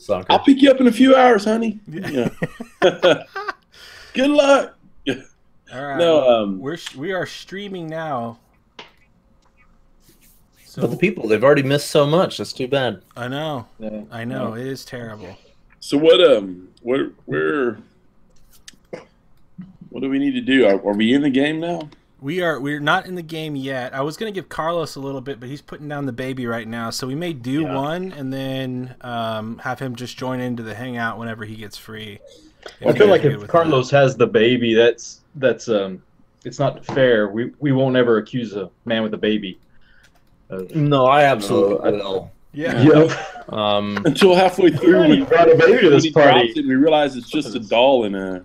soccer. I'll pick you up in a few hours, honey. Yeah. Good luck. All right. No, we are streaming now. So But the people, they've already missed so much. That's too bad. I know. Yeah. I know. It is terrible. so what do we need to do? Are we in the game now? We're not in the game yet. I was gonna give Carlos a little bit, but he's putting down the baby right now, so we may do one and then have him just join into the hangout whenever he gets free. I feel like if Carlos has the baby, that's it's not fair. We won't ever accuse a man with a baby. No, I absolutely will. Yeah. Yep. Until halfway through, We brought a baby to this party. and we realized it's just a doll in a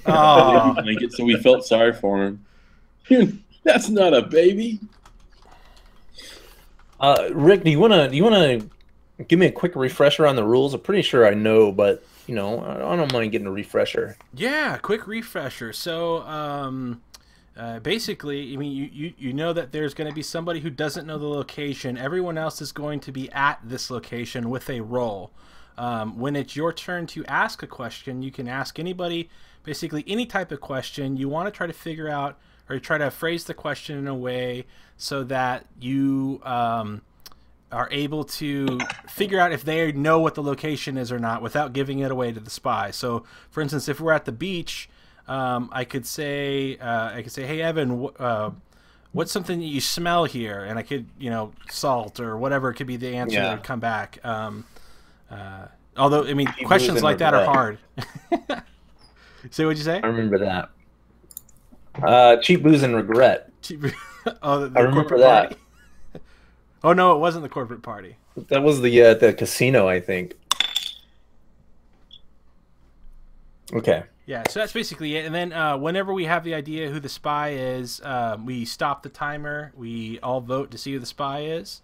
Oh, blanket, so we felt sorry for him. That's not a baby. Rick, do you wanna give me a quick refresher on the rules? I'm pretty sure I know, but I don't mind getting a refresher. yeah, quick refresher. So, basically, I mean, you know that there's going to be somebody who doesn't know the location. Everyone else is going to be at this location with a roll. When it's your turn to ask a question, you can ask anybody, basically any type of question. You want to try to figure out or try to phrase the question in a way so that you are able to figure out if they know what the location is or not without giving it away to the spy. So, for instance, if we're at the beach, I could say, hey, Evan, what's something that you smell here? And I could, salt or whatever could be the answer that would come back. Although, I mean, questions like that are hard. So what'd you say? I remember that. Cheap booze and regret. Oh, I remember that. Party? Oh no, it wasn't the corporate party. That was the casino, I think. Okay. Yeah, so that's basically it. And then whenever we have the idea who the spy is, we stop the timer. We all vote to see who the spy is.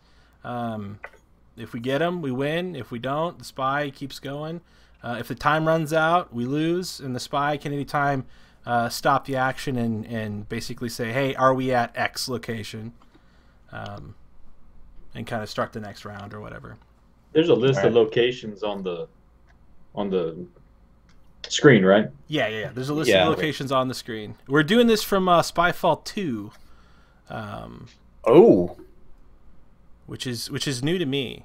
If we get him, we win. If we don't, the spy keeps going. If the time runs out, we lose, and the spy can anytime stop the action and basically say, hey, are we at X location? And kind of start the next round or whatever. There's a list of locations on the screen, right? Yeah. There's a list of locations on the screen. We're doing this from Spyfall 2. Which is new to me.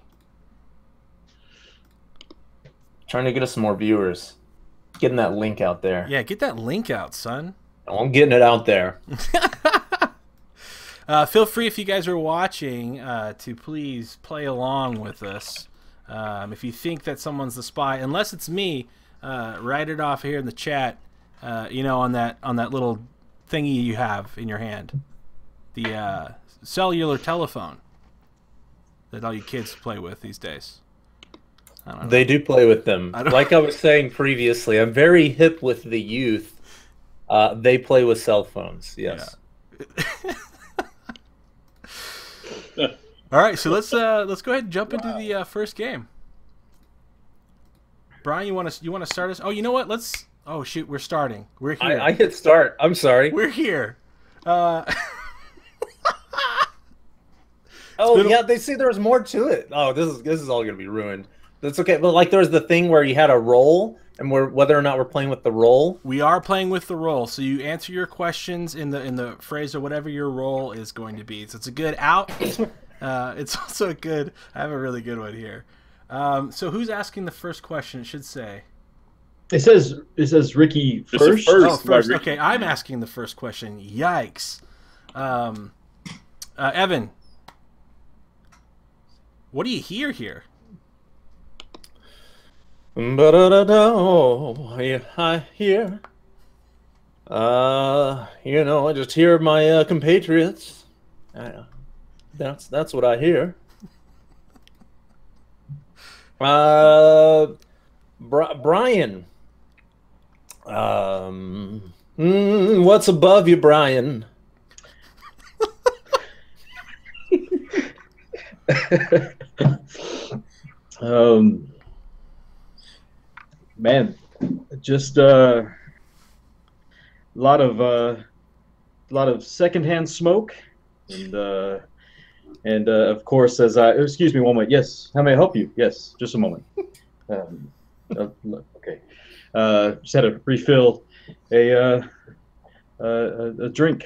Trying to get us some more viewers. Getting that link out there. Yeah, get that link out, son. Oh, I'm getting it out there. Feel free, if you guys are watching, to please play along with us. If you think that someone's the spy, unless it's me, write it off here in the chat. On that little thingy you have in your hand, the cellular telephone that all you kids play with these days. I don't know. They do play with them. Like I was saying previously, I'm very hip with the youth. They play with cell phones. Yes. Yeah. All right, so let's go ahead and jump into the first game. Brian, you want to start us? Oh, you know what? Oh shoot, we're starting. We're here. I hit start. I'm sorry. We're here. Yeah, they say there was more to it. Oh, this is all gonna be ruined. That's okay. But like, there's the thing where you had a roll, and whether or not we're playing with the roll. We are playing with the roll, so you answer your questions in the phrase or whatever your roll is going to be. So it's a good out. It's also a good. I have a really good one here. So who's asking the first question? It should say. It says Ricky first. Oh, first. Okay, I'm asking the first question. Yikes. Evan, what do you hear here? I hear. I just hear my compatriots. That's what I hear. Brian. What's above you, Brian? Man, just a lot of secondhand smoke, and of course, excuse me one moment. Yes, how may I help you? Yes, just a moment. Okay. Just had to refill a drink.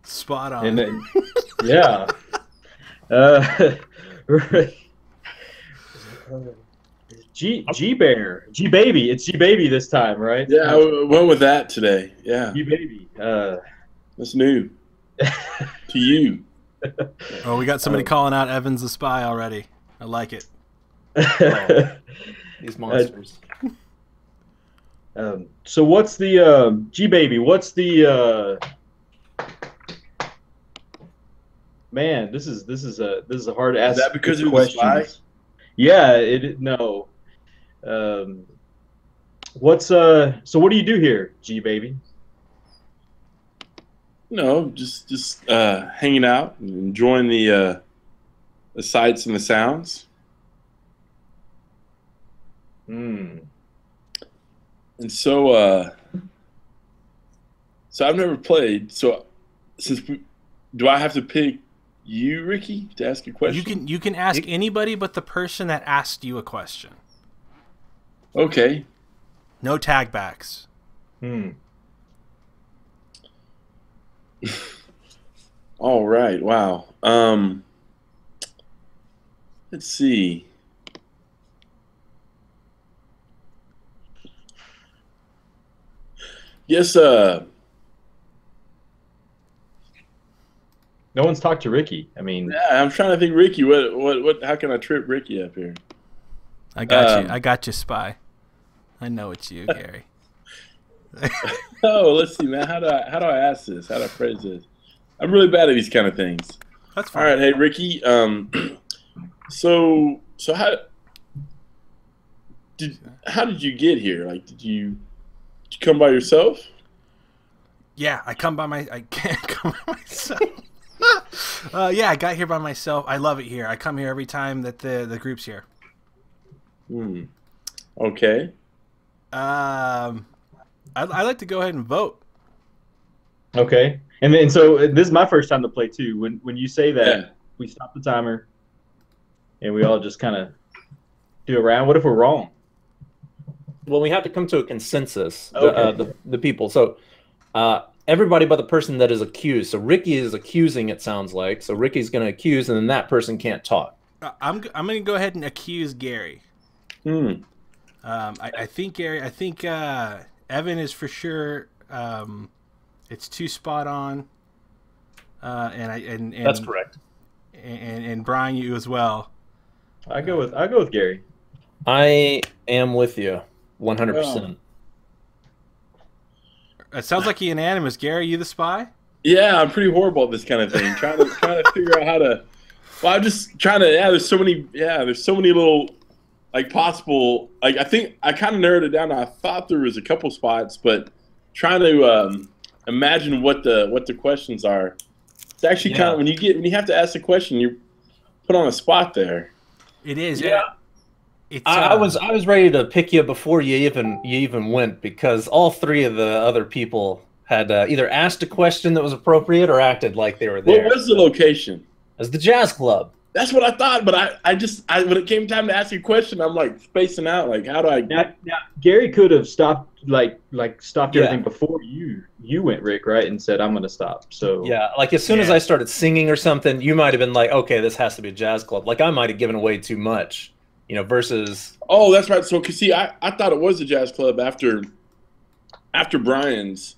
Spot on. And then, yeah. G Bear, G Baby. It's G Baby this time, right? Yeah, I went with that today. Yeah, G Baby. that's new to you. Oh, we got somebody calling out Evans the Spy already. I like it. These monsters. So what's the G Baby? What's the man? This is a hard ask. Is that because of the questions. spy? Yeah. No. What's so what do you do here, G Baby? No, just hanging out and enjoying the sights and the sounds. Hmm. And so I've never played. So do I have to pick you, Ricky, to ask a question? You can ask anybody but the person that asked you a question. Okay. No tag backs. All right. Wow. Let's see. Yes. No one's talked to Ricky. I mean, Yeah, I'm trying to think, Ricky. What? How can I trip Ricky up here? I got you. I got you, Spy. I know it's you, Gary. Oh, let's see, man. How do I ask this? How do I phrase this? I'm really bad at these kind of things. That's fine. All right, hey Ricky. So how did you get here? Like, did you come by yourself? Yeah, I can't come by myself. Yeah, I got here by myself. I love it here. I come here every time that the group's here. Okay. I'd like to go ahead and vote. okay. And so this is my first time to play too. When you say that, we stop the timer, and we all just kind of do a round. What if we're wrong? Well, we have to come to a consensus. Okay. The people. So everybody but the person that is accused. So Ricky is accusing. It sounds like. So Ricky's going to accuse, and then that person can't talk. I'm going to go ahead and accuse Gary. I think Gary. I think Evan is for sure. It's too spot on. And That's correct. And Brian, you as well. I go with Gary. I am with you, 100%. It sounds like unanimous. Gary, you the spy? Yeah, I'm pretty horrible at this kind of thing. trying to figure out how to. Well, I'm just trying to. Yeah, there's so many little, like, possible. Like, I think I kind of narrowed it down. I thought there was a couple spots, but trying to imagine what the questions are. It's actually kind of when you have to ask a question, you're put on a spot there. It is. Yeah. I was ready to pick you before you even went, because all three of the other people had either asked a question that was appropriate or acted like they were there. What was the location? As the Jazz Club. That's what I thought, but I when it came time to ask you a question, I'm like spacing out. Like, how do I? Now Gary could have stopped stopped everything before you went, Rick, right, and said, I'm going to stop. So yeah, like as soon as I started singing or something, you might have been like, okay, this has to be a jazz club. Like I might have given away too much, versus. Oh, that's right. So, cause see, I thought it was a jazz club after Brian's.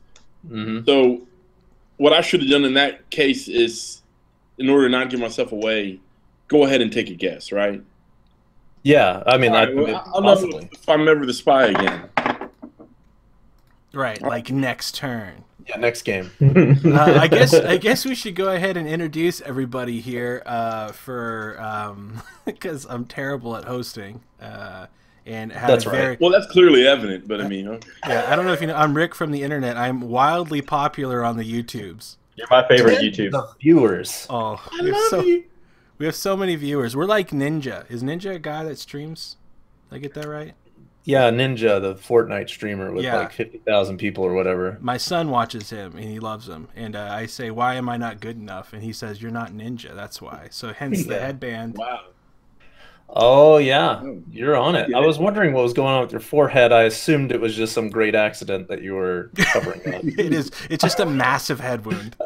So, what I should have done in that case is, in order to not give myself away, go ahead and take a guess, right? Yeah, I mean, I'll know if I'm ever the spy again. Right, like next turn. Yeah, next game. I guess we should go ahead and introduce everybody here because I'm terrible at hosting. And that's right. Well, that's clearly evident, but I mean, okay. Yeah, I don't know if you know. I'm Rick from the internet. I'm wildly popular on the YouTubes. You're my favorite YouTube. The viewers. Oh, I love you. We have so many viewers. We're like Ninja. Is Ninja a guy that streams? Did I get that right? Yeah, Ninja, the Fortnite streamer with like 50,000 people or whatever. My son watches him and he loves him. And I say, why am I not good enough? And he says, you're not Ninja. That's why. So hence the headband. Wow. Oh yeah, you're on it. I was wondering what was going on with your forehead. I assumed it was just some great accident that you were covering up. It is. It's just a massive head wound.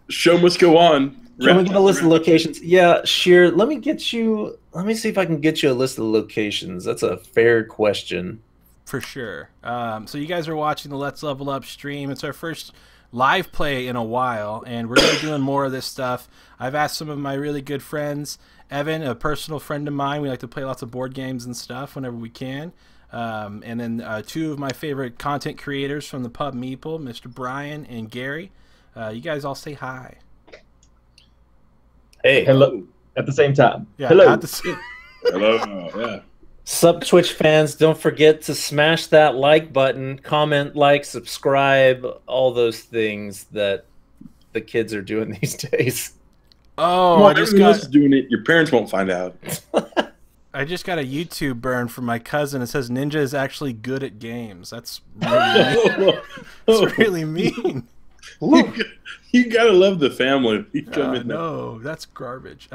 Show must go on. Can we get a list of locations? Yeah, Sheer. Let me get you. Let me see if I can get you a list of locations. That's a fair question. For sure. So you guys are watching the Let's Level Up stream. It's our first live play in a while, and we're going to be doing more of this stuff. I've asked some of my really good friends. Evan, a personal friend of mine, we like to play lots of board games and stuff whenever we can. And then two of my favorite content creators from the Pub Meeple, Mr. Brian and Gary. You guys all say hi. Hey. Hello. At the same time. Yeah, hello. Hello. Yeah. Sup, Twitch fans, don't forget to smash that like button, comment, like, subscribe, all those things that the kids are doing these days. Oh, I just got doing it. Your parents won't find out. I just got a YouTube burn from my cousin. It says Ninja is actually good at games. That's really mean. That's really mean. You gotta love the family. No, that's garbage.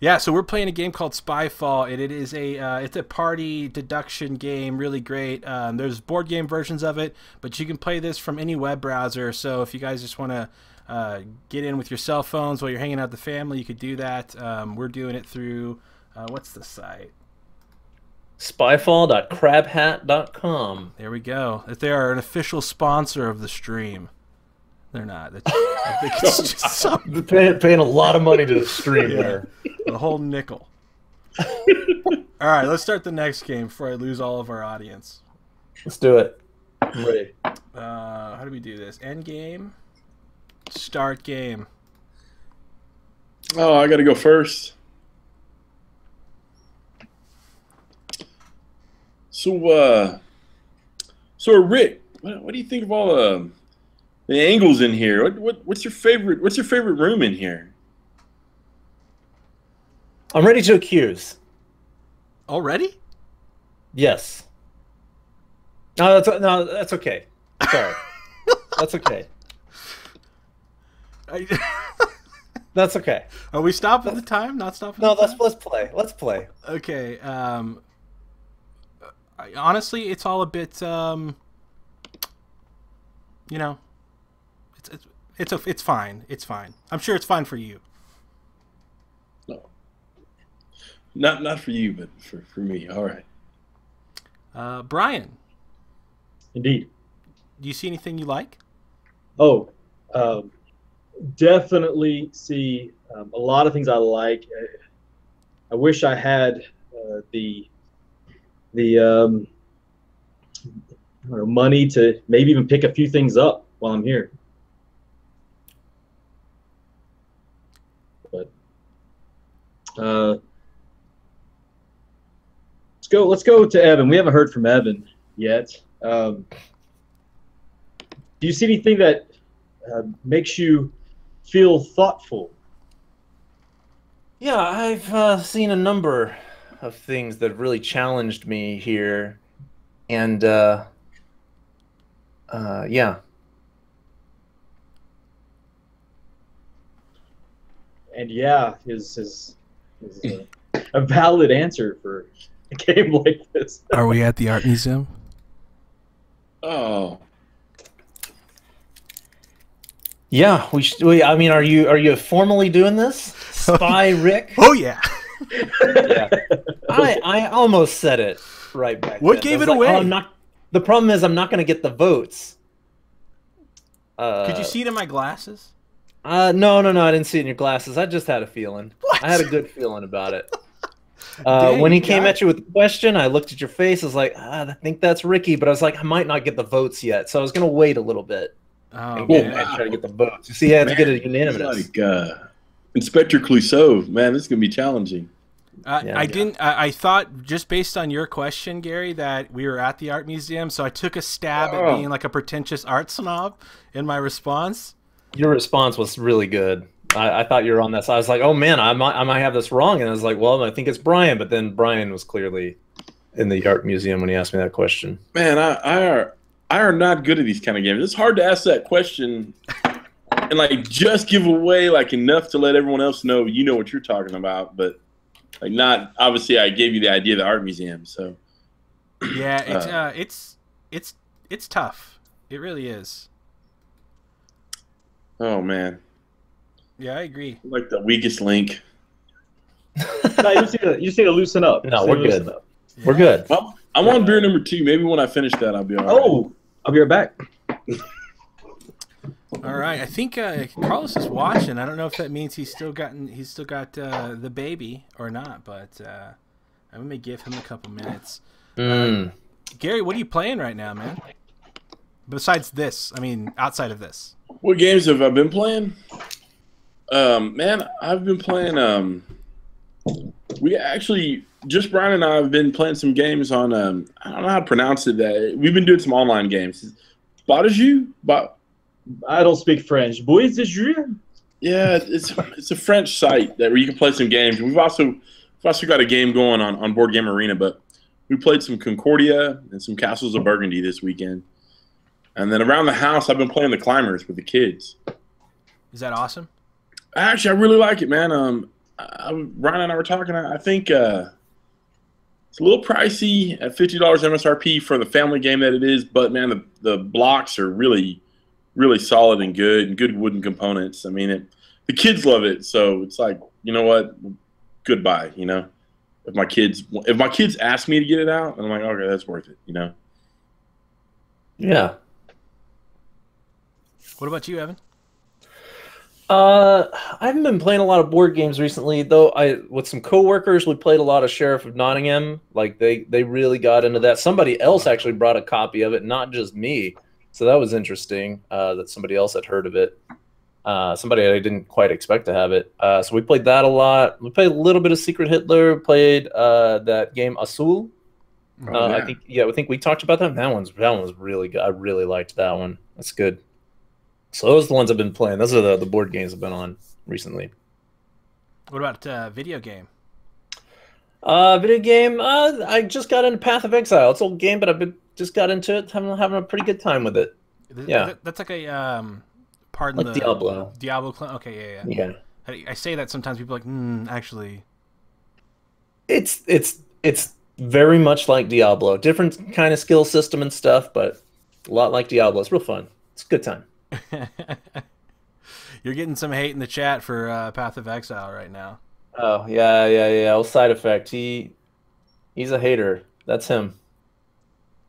Yeah, so we're playing a game called Spyfall, and it is it's a party deduction game, really great. There's board game versions of it, but you can play this from any web browser. So if you guys just want to get in with your cell phones while you're hanging out with the family, you could do that. We're doing it through what's the site? Spyfall.crabhat.com. There we go. If they are an official sponsor of the stream. They're not. I think it's just something. Paying a lot of money to the stream there. A whole nickel. All right, let's start the next game before I lose all of our audience. Let's do it. I'm ready. How do we do this? End game. Start game. Oh, I got to go first. So Rick, what do you think of all the angles in here? What's your favorite? What's your favorite room in here? I'm ready to accuse. Already? Yes. No, that's okay. Sorry. That's okay. That's okay. Are we stopping the time? Not stopping? No, let's play. Let's play. Okay. Honestly, it's all a bit. You know, it's fine. It's fine. I'm sure it's fine for you. No, not for you, but for me. All right. Brian. Indeed. Do you see anything you like? Oh, definitely see a lot of things I like. I wish I had the money to maybe even pick a few things up while I'm here. But let's go to Evan. We haven't heard from Evan yet. Do you see anything that makes you feel thoughtful? Yeah, I've seen a number of things that have really challenged me here, and yeah. And yeah is a valid answer for a game like this. Are we at the art museum? Oh. Yeah, I mean, are you formally doing this, Spy Rick? Oh yeah. Yeah. I almost said it right back. What then. gave it like, away? Oh, the problem is I'm not going to get the votes. Could you see it in my glasses? No, I didn't see it in your glasses. I just had a feeling. What? I had a good feeling about it. When he came at you with the question, I looked at your face. I was like, I think that's Ricky, but I was like, I might not get the votes yet, so I was going to wait a little bit. Oh, and try to get the votes. You see, I had to get it unanimous. Like Inspector Clouseau, man, this is gonna be challenging. I thought just based on your question, Gary, that we were at the art museum, so I took a stab at being like a pretentious art snob in my response. Your response was really good. I thought you were on that side. I was like, oh man, I might have this wrong, and I was like, well, I think it's Brian, but then Brian was clearly in the art museum when he asked me that question. Man, I are not good at these kind of games. It's hard to ask that question and like just give away like enough to let everyone else know you know what you're talking about, but like not obviously. I gave you the idea of the art museum, so yeah, it's tough. It really is. Oh man, yeah, I agree. Like the weakest link. No, you just need to loosen up. No, we're good. Yeah. We're good. Well, I'm on beer number 2. Maybe when I finish that, I'll be all right. Oh, I'll be right back. All right, I think Carlos is watching. I don't know if that means he's still got the baby or not, but I'm gonna give him a couple minutes. Gary, what are you playing right now, man? Besides this, I mean, outside of this. What games have I been playing? Man, I've been playing. We actually, just Brian and I have been playing some games on. I don't know how to pronounce it. We've been doing some online games. Badaju? I don't speak French. Bois de Jus? Yeah, it's a French site where you can play some games. We've also got a game going on Board Game Arena, but we played some Concordia and some Castles of Burgundy this weekend. And then around the house, I've been playing the Climbers with the kids. Is that awesome? Actually, I really like it, man. Ryan and I were talking. I think it's a little pricey at $50 MSRP for the family game that it is, but man, the blocks are really, really solid and good wooden components. I mean, the kids love it, so it's like, you know what, goodbye. You know, if my kids ask me to get it out, I'm like, okay, that's worth it. You know. Yeah. What about you, Evan? I haven't been playing a lot of board games recently, though. With some coworkers, we played a lot of Sheriff of Nottingham. Like they really got into that. Somebody else actually brought a copy of it, not just me. So that was interesting. That somebody else had heard of it. Somebody I didn't quite expect to have it. So we played that a lot. We played a little bit of Secret Hitler. Played that game Azul. Yeah. I think we talked about that. That one was really good. I really liked that one. That's good. So those are the ones I've been playing. Those are the board games I've been on recently. What about video game? Video game. I just got into Path of Exile. It's an old game, but just got into it. Having a pretty good time with it. Yeah, that's like a pardon like the Diablo. Diablo clone. Okay, yeah. I say that sometimes. People are like, actually, it's very much like Diablo. Different kind of skill system and stuff, but a lot like Diablo. It's real fun. It's a good time. You're getting some hate in the chat for Path of Exile right now. Oh yeah. Well, side effect. He's a hater. That's him.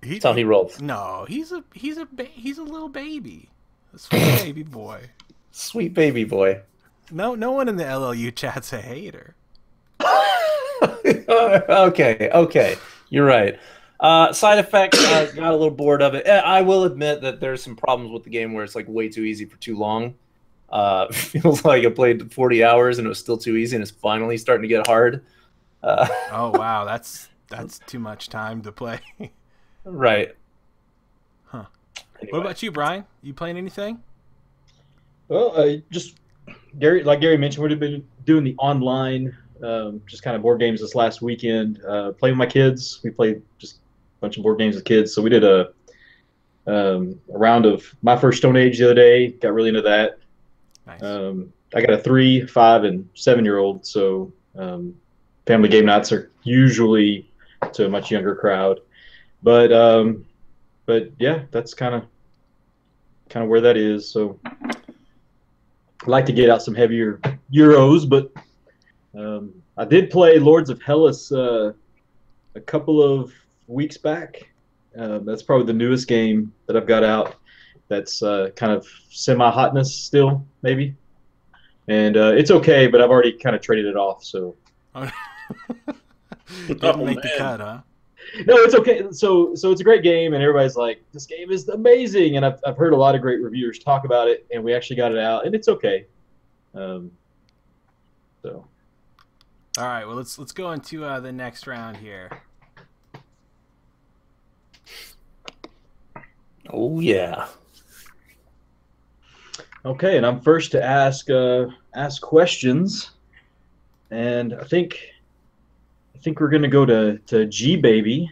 That's how he rolls. No, he's a little baby, a sweet baby boy. Sweet baby boy. No one in the LLU chat's a hater. Okay. You're right. Side effect, got a little bored of it. I will admit that there's some problems with the game where it's like way too easy for too long. Feels like I played 40 hours and it was still too easy, and it's finally starting to get hard. Oh wow, that's too much time to play. Right. Huh. Anyway. What about you, Brian? You playing anything? Well, just like Gary mentioned, we've been doing the online, just kind of board games this last weekend. Playing with my kids. We played just a bunch of board games with kids. So we did a round of My First Stone Age the other day. Got really into that. Nice. I got a 3, 5, and 7-year-old. So family game nights are usually to a much younger crowd. But yeah, that's kind of where that is. So I like to get out some heavier Euros, but I did play Lords of Hellas a couple of weeks back. That's probably the newest game that I've got out. That's kind of semi-hotness still, maybe. And it's okay, but I've already kind of traded it off. So didn't make the cut, huh? No, it's okay. So it's a great game, and everybody's like, "This game is amazing," and I've heard a lot of great reviewers talk about it, and we actually got it out, and it's okay. So. All right, well let's go into the next round here. Oh yeah. Okay, and I'm first to ask questions, and I think we're gonna go to G baby.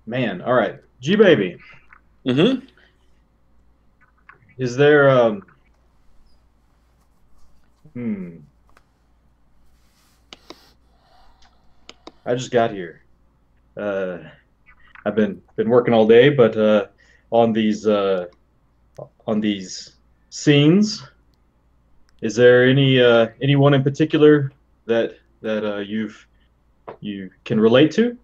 Man, all right. G Baby, Mm-hmm. is there I just got here. I've been working all day, but on these scenes, is there anyone in particular that you can relate to?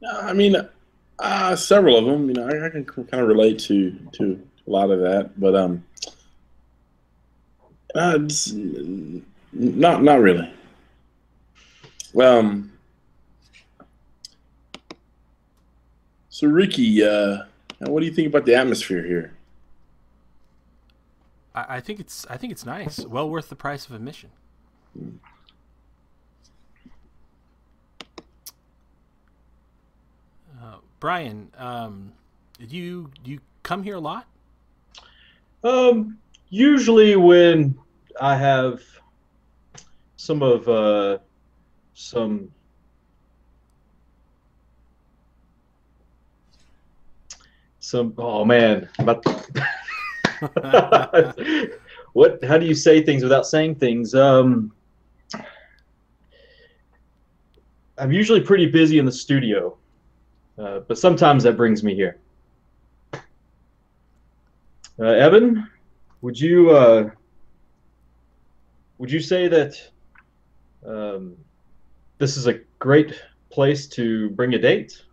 I mean, several of them. You know, I can kind of relate to a lot of that, but it's not really. So Ricky, what do you think about the atmosphere here? I think it's nice. Well worth the price of admission. Brian, do you come here a lot? Usually when I have some oh man, about what? How do you say things without saying things? I'm usually pretty busy in the studio, but sometimes that brings me here. Evan, would you say that this is a great place to bring a date?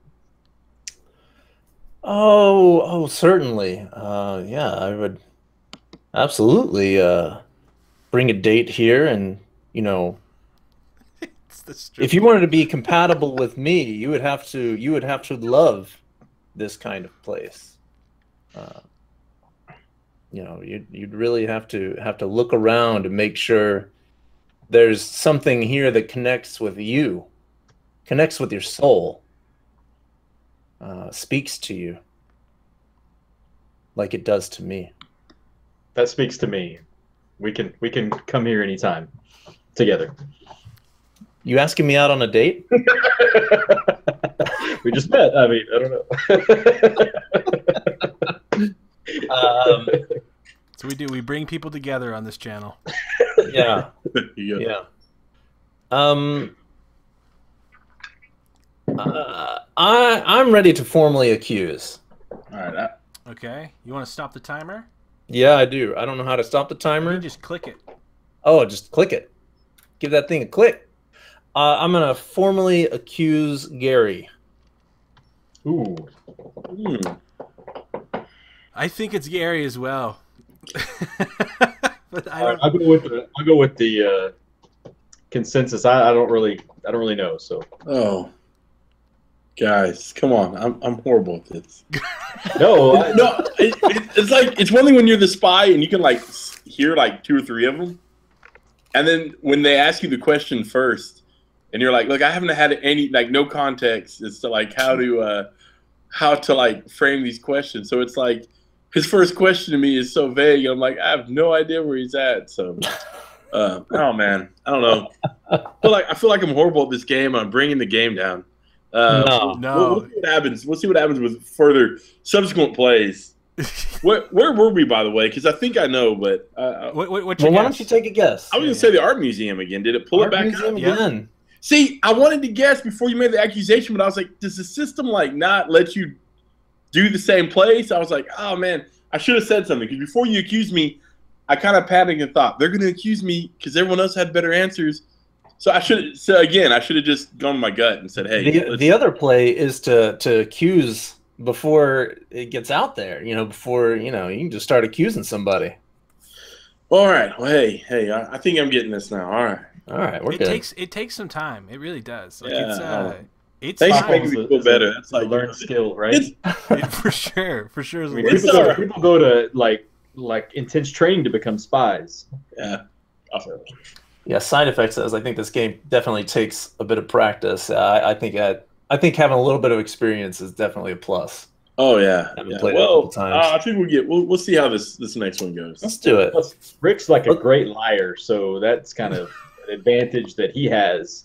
Oh, certainly. Yeah, I would absolutely bring a date here, and you know, if you wanted to be compatible with me, you would have to love this kind of place. You know, you'd really have to look around and make sure there's something here that connects with you, connects with your soul, speaks to you like it does to me. That speaks to me. We can come here anytime together. You asking me out on a date? We just met. I mean, I don't know. So we do. We bring people together on this channel. Yeah. Yeah. Yeah. I'm ready to formally accuse. All right. Okay. You want to stop the timer? Yeah, I do. I don't know how to stop the You timer. can just click it. Oh, just click it. Give that thing a click. I'm gonna formally accuse Gary. Ooh. I think it's Gary as well. But I'll go with the consensus. I don't really know. So. Oh, guys, come on! I'm horrible at this. No, it's like it's one thing when you're the spy and you can like hear like 2 or 3 of them, and then when they ask you the question first, and you're like, "Look, I haven't had any like no context as to like how to like frame these questions." So it's like his first question to me is so vague. I'm like, I have no idea where he's at. So, oh man, I don't know. I feel like I'm horrible at this game. I'm bringing the game down. No. We'll see what happens. We'll see what happens with further subsequent plays. Where were we, by the way? Because I think I know, but why don't you take a guess? I was going to say the art museum again. Did it pull it back up? Again. See, I wanted to guess before you made the accusation, but I was like, does the system like not let you do the same place? I was like, oh man, I should have said something because before you accused me, I kind of panicked and thought they're going to accuse me because everyone else had better answers. So I should have just gone with my gut and said, hey. The other play is to accuse before it gets out there. You know, before you can just start accusing somebody. All right. Well, hey, I think I'm getting this now. All right, we're good. It takes some time. It really does. Like it's thanks for making me feel better. That's like a learned skill, right? For sure. People go to like intense training to become spies. Yeah. Yeah, Side Effect says I think this game definitely takes a bit of practice. I think having a little bit of experience is definitely a plus. Oh yeah. Played it a couple times. I think we'll see how this next one goes. Let's do it. Plus, Rick's like a great liar, so that's kind of an advantage that he has.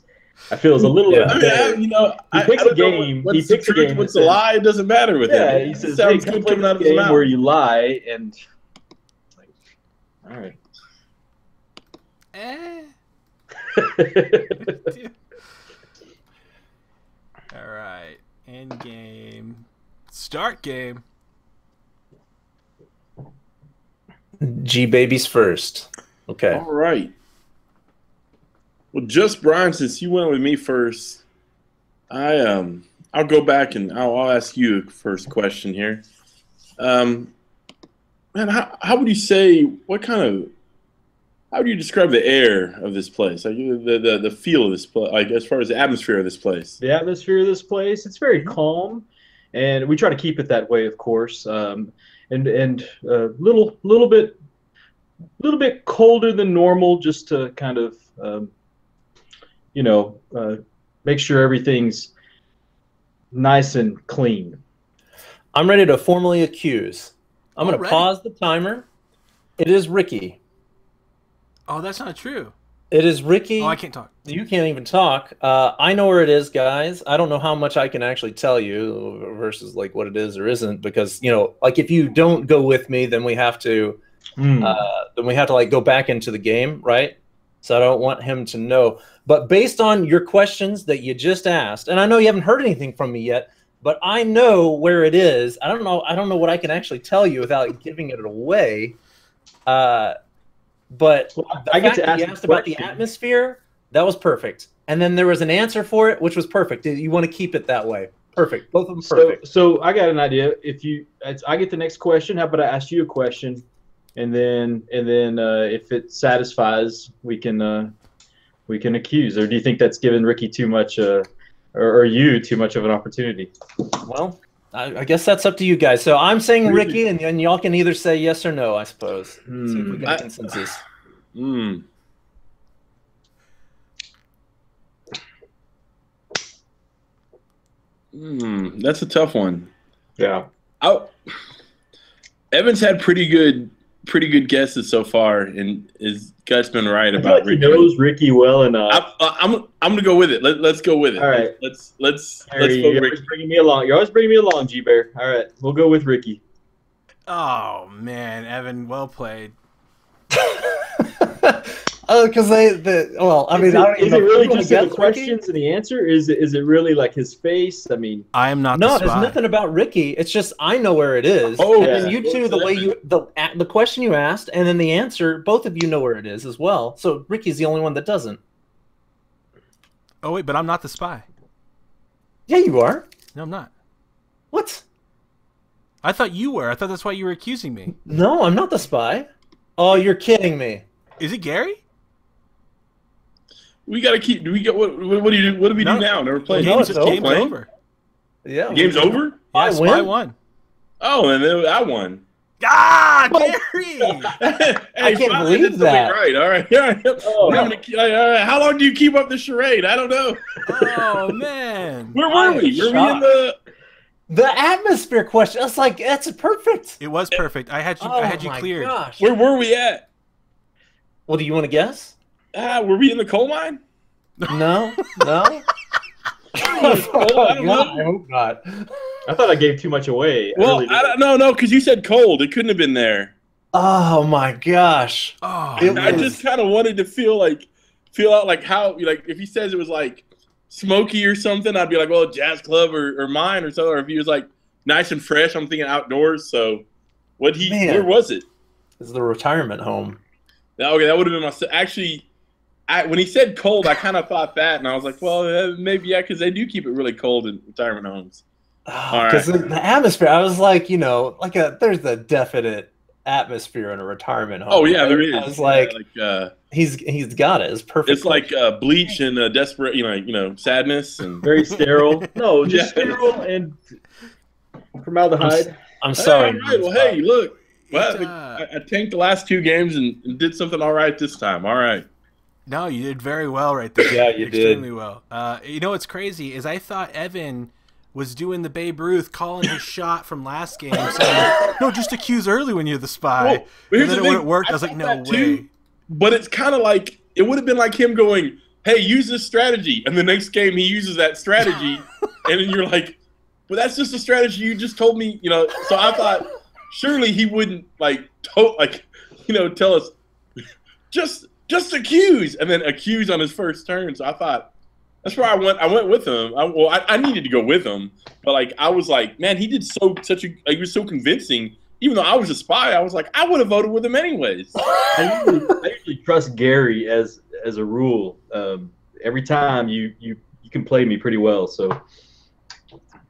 I feel is a little Yeah. I mean, He picks a game. What's he picks the a truth, game. what's the lie? It doesn't matter with Yeah, him. he It says, sounds "Hey, good play coming out of this his game mouth. where you lie." And like, all right. All right. End game. Start game. G babies first. Okay. All right. Well, just Brian, since you went with me first, I'll go back and I'll ask you a first question here. Man, how would you say how would you describe the air of this place? Like the feel of this place, like as far as the atmosphere of this place? The atmosphere of this place, it's very calm, and we try to keep it that way, of course. And little bit colder than normal, just to kind of make sure everything's nice and clean. I'm ready to formally accuse. I'm going to Already? pause the timer. It is Ricky. Oh, that's not true. It is Ricky. Oh, I can't talk. You can't even talk. I know where it is, guys. I don't know how much I can actually tell you versus like what it is or isn't, because like if you don't go with me, then we have to like go back into the game, right? So I don't want him to know. But based on your questions that you just asked, and I know you haven't heard anything from me yet, but I know where it is. I don't know what I can actually tell you without giving it away. But I get to ask you asked about the atmosphere. That was perfect. And then there was an answer for it, which was perfect. You want to keep it that way. Perfect. Both of them perfect. So I got an idea. I get the next question, how about I ask you a question, and then if it satisfies, we can accuse. Or do you think that's giving Ricky too much, or you too much of an opportunity? Well, I guess that's up to you guys. So I'm saying Ricky, and y'all can either say yes or no, I suppose. See if we get a consensus. That's a tough one. Yeah. Evans had pretty good guesses so far, and his gut's been right about Ricky. Ricky. He knows Ricky well enough. I'm gonna go with it. Let's go with it. All right. Let's Harry, vote you're Ricky. always bringing me along. You're always bringing me along, G Bear. All right, we'll go with Ricky. Oh man, Evan, well played. Because I mean, is it really just the questions and the answer? Is it really like his face? I mean, I am not. No, the there's spy. nothing about Ricky. It's just I know where it is. Oh, and then yeah. you two, the way the question you asked, and then the answer, both of you know where it is as well. So Ricky's the only one that doesn't. Oh wait, but I'm not the spy. Yeah, you are. No, I'm not. What? I thought you were. I thought that's why you were accusing me. No, I'm not the spy. Oh, you're kidding me. Is it Gary? We gotta keep. Do we get what do you do? What do we do now? Never played. No, it's Game's over. over. Yeah. Game's over. Yeah, I Spy win? won. Oh, and then I won. Ah, Gary! Hey, I can't finally believe did something that. Right. All right. All right. Oh, How long do you keep up the charade? I don't know. Oh man, Where were I'm we? Were we in shocked. The atmosphere question. That's perfect. it was perfect. I had you my cleared. gosh. Where were we at? Well, do you want to guess? Were we in the coal mine? No. No. I don't know. I hope not. I thought I gave too much away. Well, really I don't know, because you said cold. It couldn't have been there. Oh my gosh. Oh, It I was- just kind of wanted to feel out like how, like, if he says it was like smoky or something, I'd be like, well, jazz club or mine or so. Or if he was like nice and fresh, I'm thinking outdoors. So Man. where was it? This is the retirement home. Okay, that would have been my, actually, when he said cold, I kind of thought that, and I was like, well, maybe, yeah, because they do keep it really cold in retirement homes. Because the atmosphere, I was like, there's a definite atmosphere in a retirement home. Oh, yeah, there is. I was like, Yeah, he's got it. It's perfect. it's like Bleach and desperate, sadness and. Very sterile. No, just Yeah. sterile and formaldehyde. I'm sorry. Hey, all right, well, hey, look. Well, It, I tanked the last two games and did something all right this time. All right. No, you did very well right there. Yeah, you did. Extremely well. You know what's crazy is I thought Evan was doing the Babe Ruth, calling his shot from last game, saying, no, just accuse early when you're the spy. Well, but here's and then the when thing, it worked, I I was like, thought no that way. too. But it's kind of like, it would have been like him going, hey, use this strategy. And the next game he uses that strategy. And then you're like, but that's just a strategy you just told me, you know. So I thought surely he wouldn't tell us just accuse and then accuse on his first turn. So I thought that's where I went with him. I needed to go with him, but like I was like, man, he did he was so convincing. Even though I was a spy, I was like, I would have voted with him anyways. I usually trust Gary as a rule. Every time you can play me pretty well, so.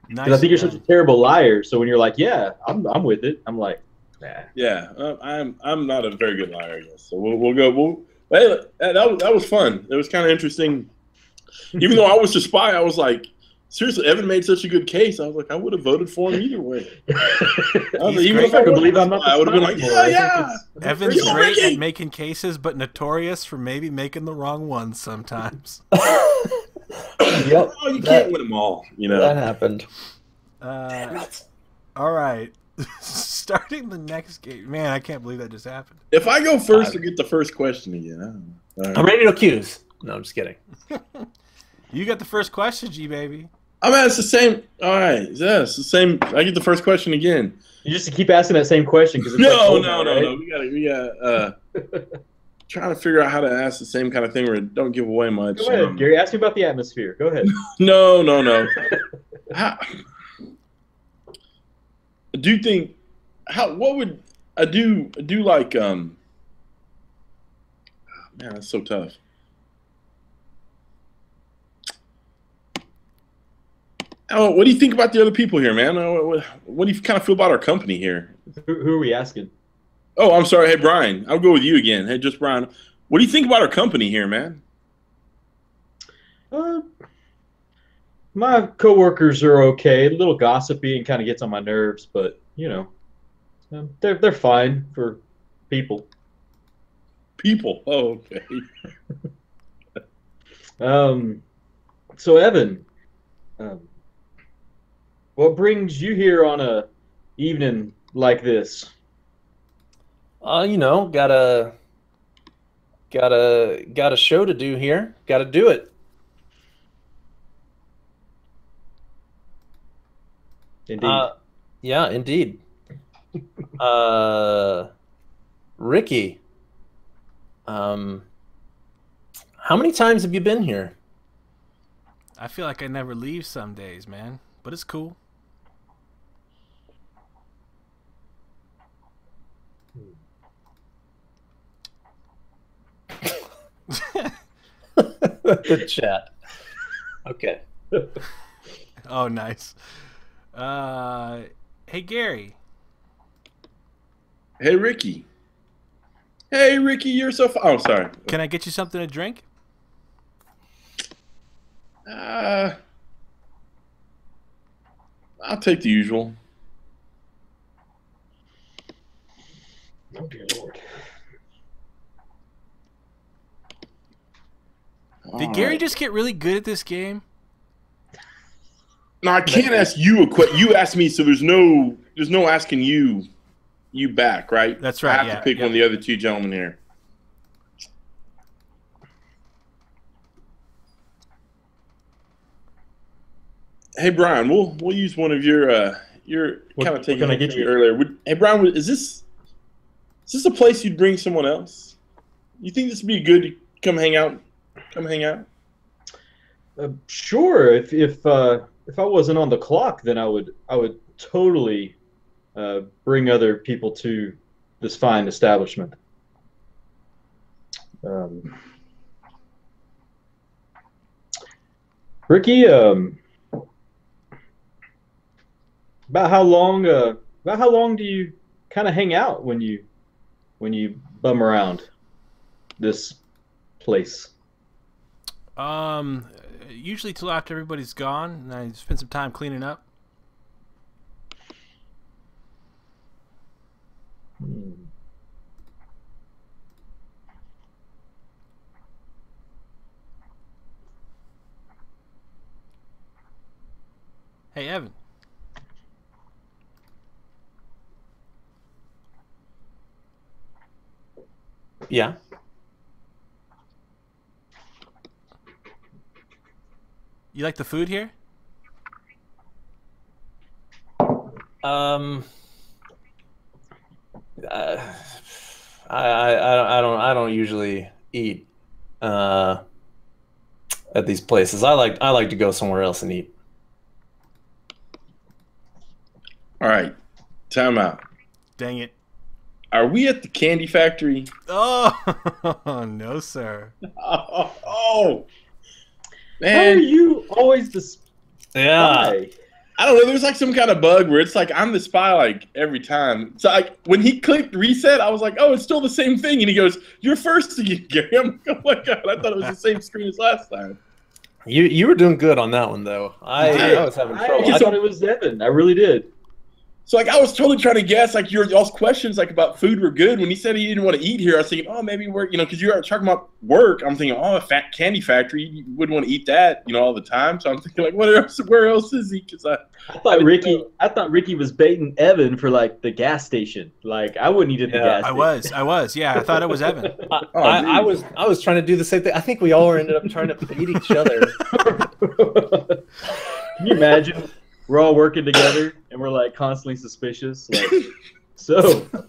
Because I think you're such a terrible liar. So when you're like, yeah, I'm with it, I'm like, nah. Yeah, I'm not a very good liar, I guess. So we'll go. Hey, that was fun. It was kind of interesting. Even though I was the spy, I was like, seriously, Evan made such a good case. I was like, I would have voted for him either way. Even if I could believe I'm not the spy, I would have been like, yeah. Evan's great at making cases, but notorious for maybe making the wrong ones sometimes. Yep. Oh, you can't win them all, you know. That happened. All right. Starting the next game. Man, I can't believe that just happened. If I go first or get the first question again, I don't know. Right. I'm ready to accuse. No, I'm just kidding. You got the first question, G-Baby. I mean, it's the same. All right. Yeah, it's the same. I get the first question again. You just keep asking that same question. No. We got trying to figure out how to ask the same kind of thing where it don't give away much. Go ahead, Gary. Ask me about the atmosphere. Go ahead. No. Do you think what would I do like man, that's so tough. Oh, what do you think about the other people here, man? What do you kind of feel about our company here? Who are we asking? Oh, I'm sorry. Hey, Brian. I'll go with you again. Hey, just Brian. What do you think about our company here, man? My coworkers are okay. A little gossipy and kind of gets on my nerves, but you know, they're fine for people. People. Oh, okay. So Evan, what brings you here on a evening like this? You know, got a show to do here. Got to do it. Indeed. Yeah, indeed. Ricky, how many times have you been here? I feel like I never leave some days, man, but it's cool. Good chat. Okay. Oh, nice. Hey, Gary. Hey, Ricky. Hey, Ricky, you're so fun. Oh, sorry. Can I get you something to drink? I'll take the usual. Oh, dear Lord. Did Gary just get really good at this game? No, I can't ask you a question. You asked me, so there's no asking you back, right? That's right. I have to pick one of the other two gentlemen here. Hey, Brian, we'll use one of your kind of taking it from you earlier. Hey, Brian, is this a place you'd bring someone else? You think this would be good to come hang out? Sure. If I wasn't on the clock, then I would totally bring other people to this fine establishment. Ricky, about how long do you kind of hang out when you bum around this place? Usually till after everybody's gone, and I spend some time cleaning up. Hey, Evan. Yeah. You like the food here? I don't usually eat at these places. I like to go somewhere else and eat. All right, time out. Dang it. Are we at the candy factory? Oh, no, sir. Oh, How are man. you always the Yeah. spy? I don't know. There's like some kind of bug where it's like I'm the spy like every time. So like when he clicked reset, I was like, oh, it's still the same thing. And he goes, "You're first again, Gary." I'm like, oh my god, I thought it was the same screen as last time. You were doing good on that one though. I was having trouble. I thought it was Evan. I really did. So like I was totally trying to guess like y'all's questions like about food were good. When he said he didn't want to eat here, I was thinking, oh, maybe work, because you are talking about work. I'm thinking, oh, a fat candy factory, you wouldn't want to eat that, all the time. So I'm thinking like, where else is he? Because I thought Ricky was baiting Evan for like the gas station. Like I wouldn't eat at the gas station. I was. Yeah, I thought it was Evan. I was trying to do the same thing. I think we all ended up trying to beat each other. Can you imagine? We're all working together and we're like constantly suspicious. Like, so do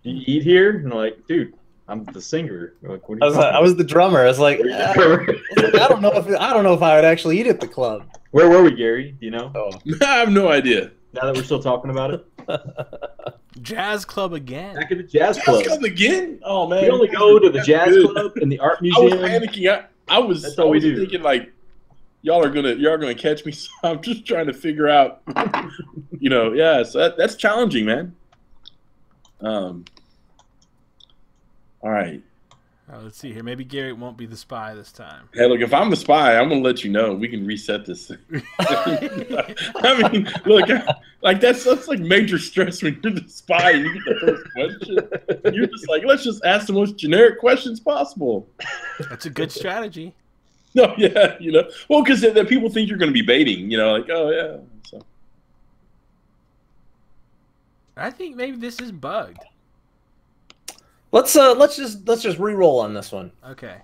you eat here? And I'm like, dude, I'm the singer. Like, what are you I was the drummer. I was like, I don't know if I would actually eat at the club. Where were we, Gary? Do you know? Oh. I have no idea. Now that we're still talking about it, Jazz club again. back at the jazz club. Again? Oh man, We only go to the jazz good. club and the art I was museum. panicking. I was thinking like, y'all are gonna catch me. So I'm just trying to figure out, yeah. So that's challenging, man. All right. Let's see here. Maybe Gary won't be the spy this time. Hey, look, if I'm the spy, I'm gonna let you know. We can reset this thing. I mean, look, like that's like major stress when you're the spy and you get the first question. You're just like, let's just ask the most generic questions possible. That's a good strategy. No, yeah, well, because then people think you're going to be baiting, like, oh yeah. So I think maybe this is bugged. Let's just re-roll on this one. Okay.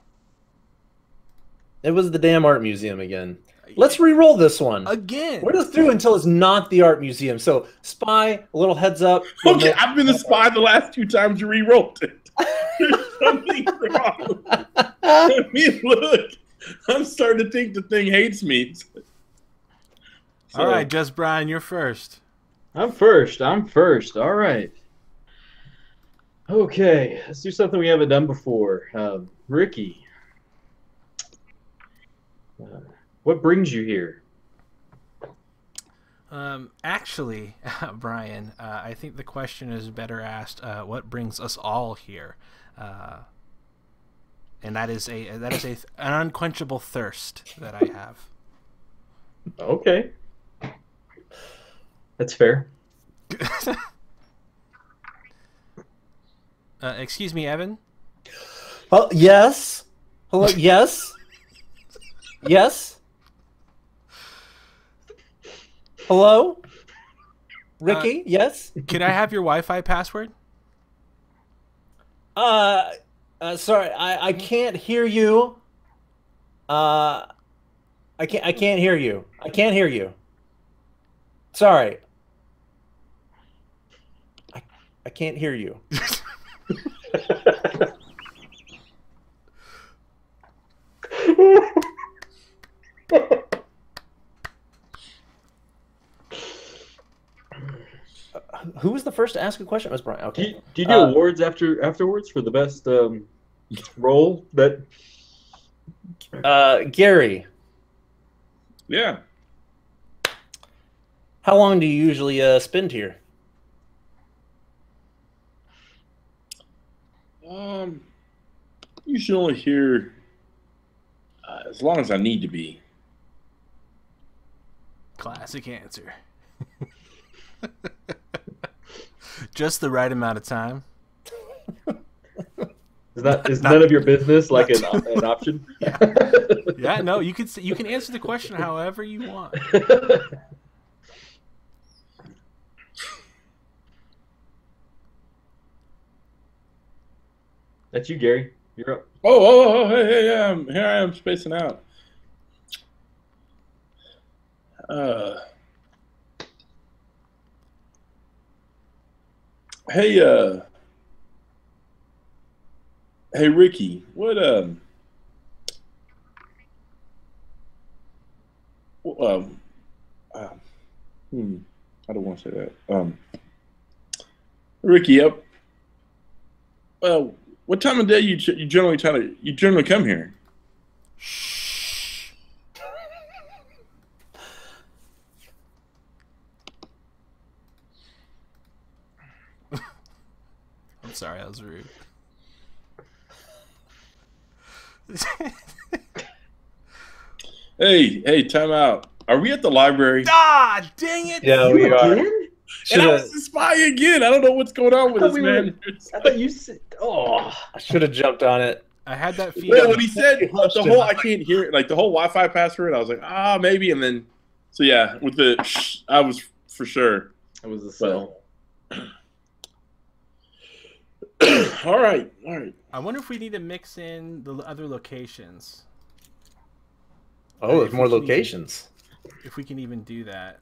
It was the damn art museum again. Let's re-roll this one. Again. We're just through until it's not the art museum. So spy, a little heads up. Okay, I've been the spy the last 2 times you re-rolled it. There's something wrong. I mean, look, I'm starting to think the thing hates me. So, all right, Just Brian, you're first. I'm first. All right. Okay, let's do something we haven't done before. Ricky, what brings you here? Actually, Brian, I think the question is better asked. What brings us all here? And that is an unquenchable thirst that I have. Okay, that's fair. Excuse me, Evan. Oh, yes. Hello. Yes. Yes. Hello. Ricky. Yes. Can I have your Wi-Fi password? Sorry, I can't hear you. I can't hear you. I can't hear you. Sorry. I can't hear you. Who was the first to ask a question? It was Brian. Okay. Do you do awards afterwards for the best role that? Gary. yeah. How long do you usually spend here? You should only hear as long as I need to be. Classic answer. Just the right amount of time. Is none of your business like an option? Yeah. Yeah. No, you can answer the question however you want. That's you, Gary. You're up. Oh, hey, yeah, here I am spacing out. Uh, hey, hey, Ricky. Um, uh, I don't want to say that. Ricky, what time of day you generally come here? Shh. I'm sorry, that was rude. Hey, time out. Are we at the library? Ah, dang it! Yeah, we are. Again? And I was the spy again. I don't know what's going on with this, man. I thought you said. Oh, I should have jumped on it. I had that Well, feeling. when he said the whole I can't hear it, like the whole Wi-Fi password, I was like, maybe. And then, so yeah, with the I was for sure. it was the cell. All right. I wonder if we need to mix in the other locations. Oh, there's more locations. If we can even do that.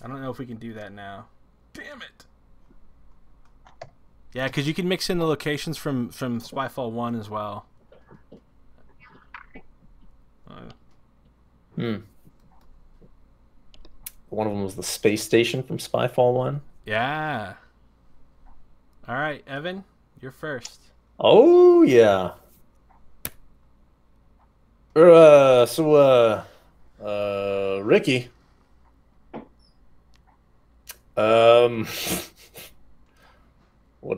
I don't know if we can do that now. Damn it. Yeah, because you can mix in the locations from Spyfall 1 as well. One of them was the space station from Spyfall 1. Yeah. All right, Evan, you're first. Oh, yeah. Ricky. What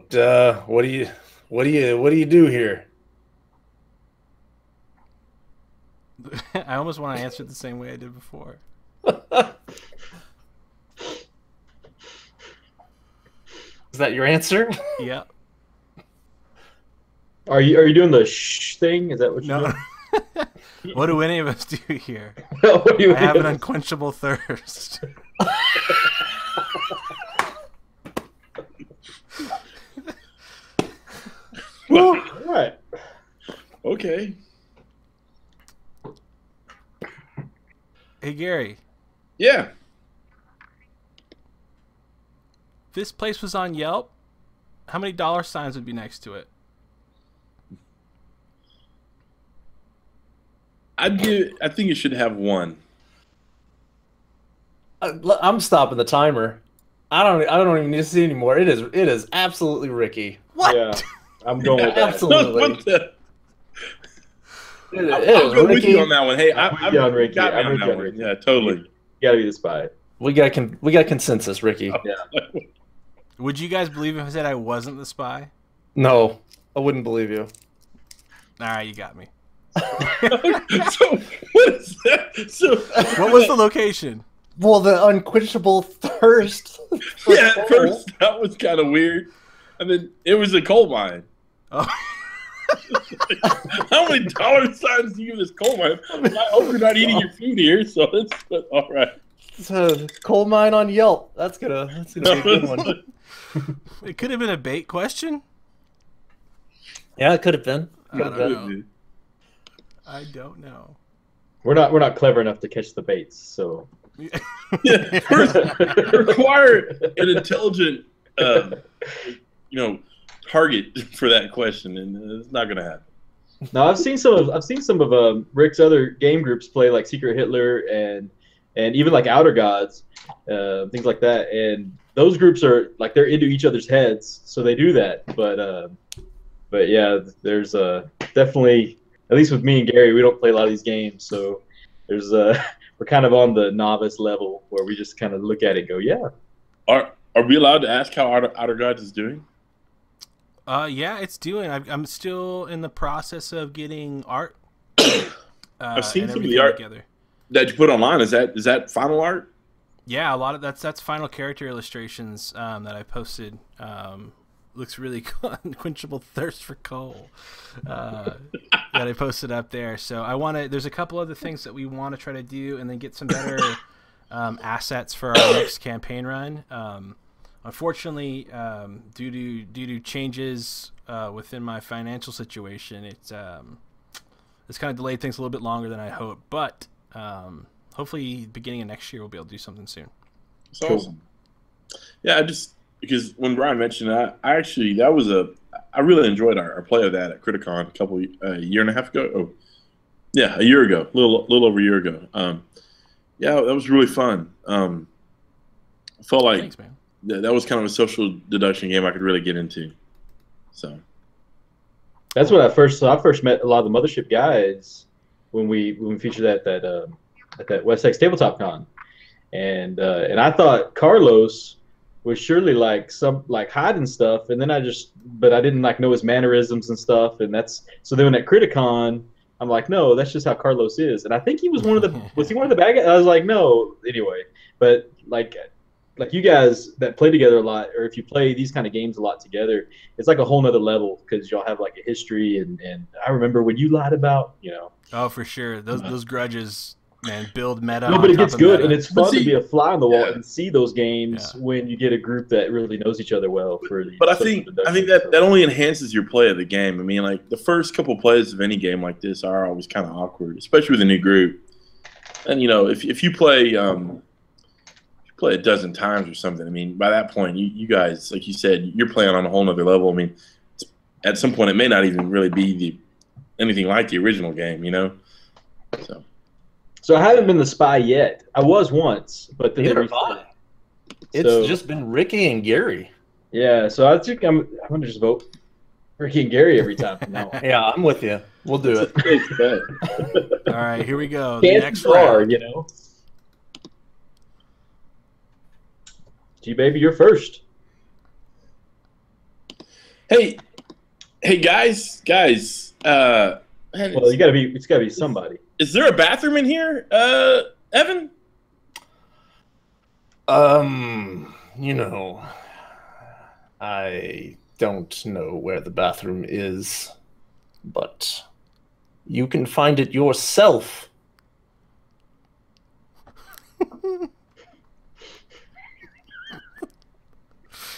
do you do here? I almost want to answer it the same way I did before. Is that your answer? Yep. Are you doing the shh thing? Is that what you're No. doing? What do any of us do here? What do you I have an mean? unquenchable thirst. All right. Okay. Hey, Gary. Yeah. This place was on Yelp. How many dollar signs would be next to it? I think it should have one. I'm stopping the timer. I don't even need to see anymore. It is absolutely Ricky. What? Yeah, I'm going with that. Absolutely. What the? It I'm is going with Ricky. you on that one. Hey, I'm with you on Ricky. got me I'm on with that you on one. Ricky. Yeah, totally. You gotta be the spy. We got consensus, Ricky. Would you guys believe if I said I wasn't the spy? No, I wouldn't believe you. All right, you got me. So what is that? So What was the location? Well, the unquenchable thirst. for yeah, at coal. first that was kind of weird, and then it was a coal mine. Oh. How many dollar signs do you give this coal mine? I hope you're not eating your food here, so that's all right. It's a coal mine on Yelp. That's gonna be a good one. It could have been a bait question. Yeah, it could have been. I Could have don't been. know. I don't know. We're not clever enough to catch the baits, so. Yeah, first, require an intelligent, target for that question, and it's not going to happen. No, I've seen some of Rick's other game groups play like Secret Hitler and even like Outer Gods, things like that. And those groups are like they're into each other's heads, so they do that. But yeah, there's definitely, at least with me and Gary, we don't play a lot of these games, so there's we're kind of on the novice level where we just kind of look at it and go, yeah. Are we allowed to ask how Outer Gods is doing? Yeah, it's doing. I'm still in the process of getting art. I've seen and some of everything the art together. that you put online. Is that final art? Yeah, a lot of that's final character illustrations that I posted. Looks really cool. Unquenchable thirst for coal that I posted up there. So I want to. There's a couple other things that we want to try to do, and then get some better assets for our next campaign run. Unfortunately, due to changes within my financial situation, it's kind of delayed things a little bit longer than I hoped. But Hopefully, beginning of next year, we'll be able to do something soon. It's awesome. Yeah, because when Brian mentioned that, I really enjoyed our play of that at Criticon a year and a half ago. Oh, yeah, a year ago, little over a year ago. Yeah, that was really fun. I felt like Thanks, man. that was kind of a social deduction game I could really get into. So that's what I first met a lot of the Mothership guys when we featured at that West Texas Tabletop Con, and I thought Carlos was surely like hiding stuff, and then I didn't like know his mannerisms and stuff, and so then at Criticon I'm like, no, that's just how Carlos is, and I think he was one of the bad guys? I was like, no, anyway, but like you guys that play together a lot, or if you play these kind of games a lot together, it's like a whole nother level because y'all have like a history, and I remember when you lied about, Oh, for sure. Those grudges, man, build meta. No, but it gets good, and it's fun see, to be a fly on the wall yeah. and see those games when you get a group that really knows each other well. But I think that only enhances your play of the game. I mean, like the first couple plays of any game like this are always kind of awkward, especially with a new group. And if you play a dozen times or something, I mean, by that point, you guys, like you said, you're playing on a whole nother level. I mean, at some point, it may not even really be anything like the original game, So I haven't been the spy yet. I was once, but then Neither have I. It's just been Ricky and Gary. Yeah, so I think I'm going to just vote Ricky and Gary every time from now on. Yeah, I'm with you. We'll do it. All right, here we go. The next Chances are, round. G-Baby, you're first. Hey, guys. Man, Well, it's gotta be somebody. is there a bathroom in here, Evan? I don't know where the bathroom is, but you can find it yourself.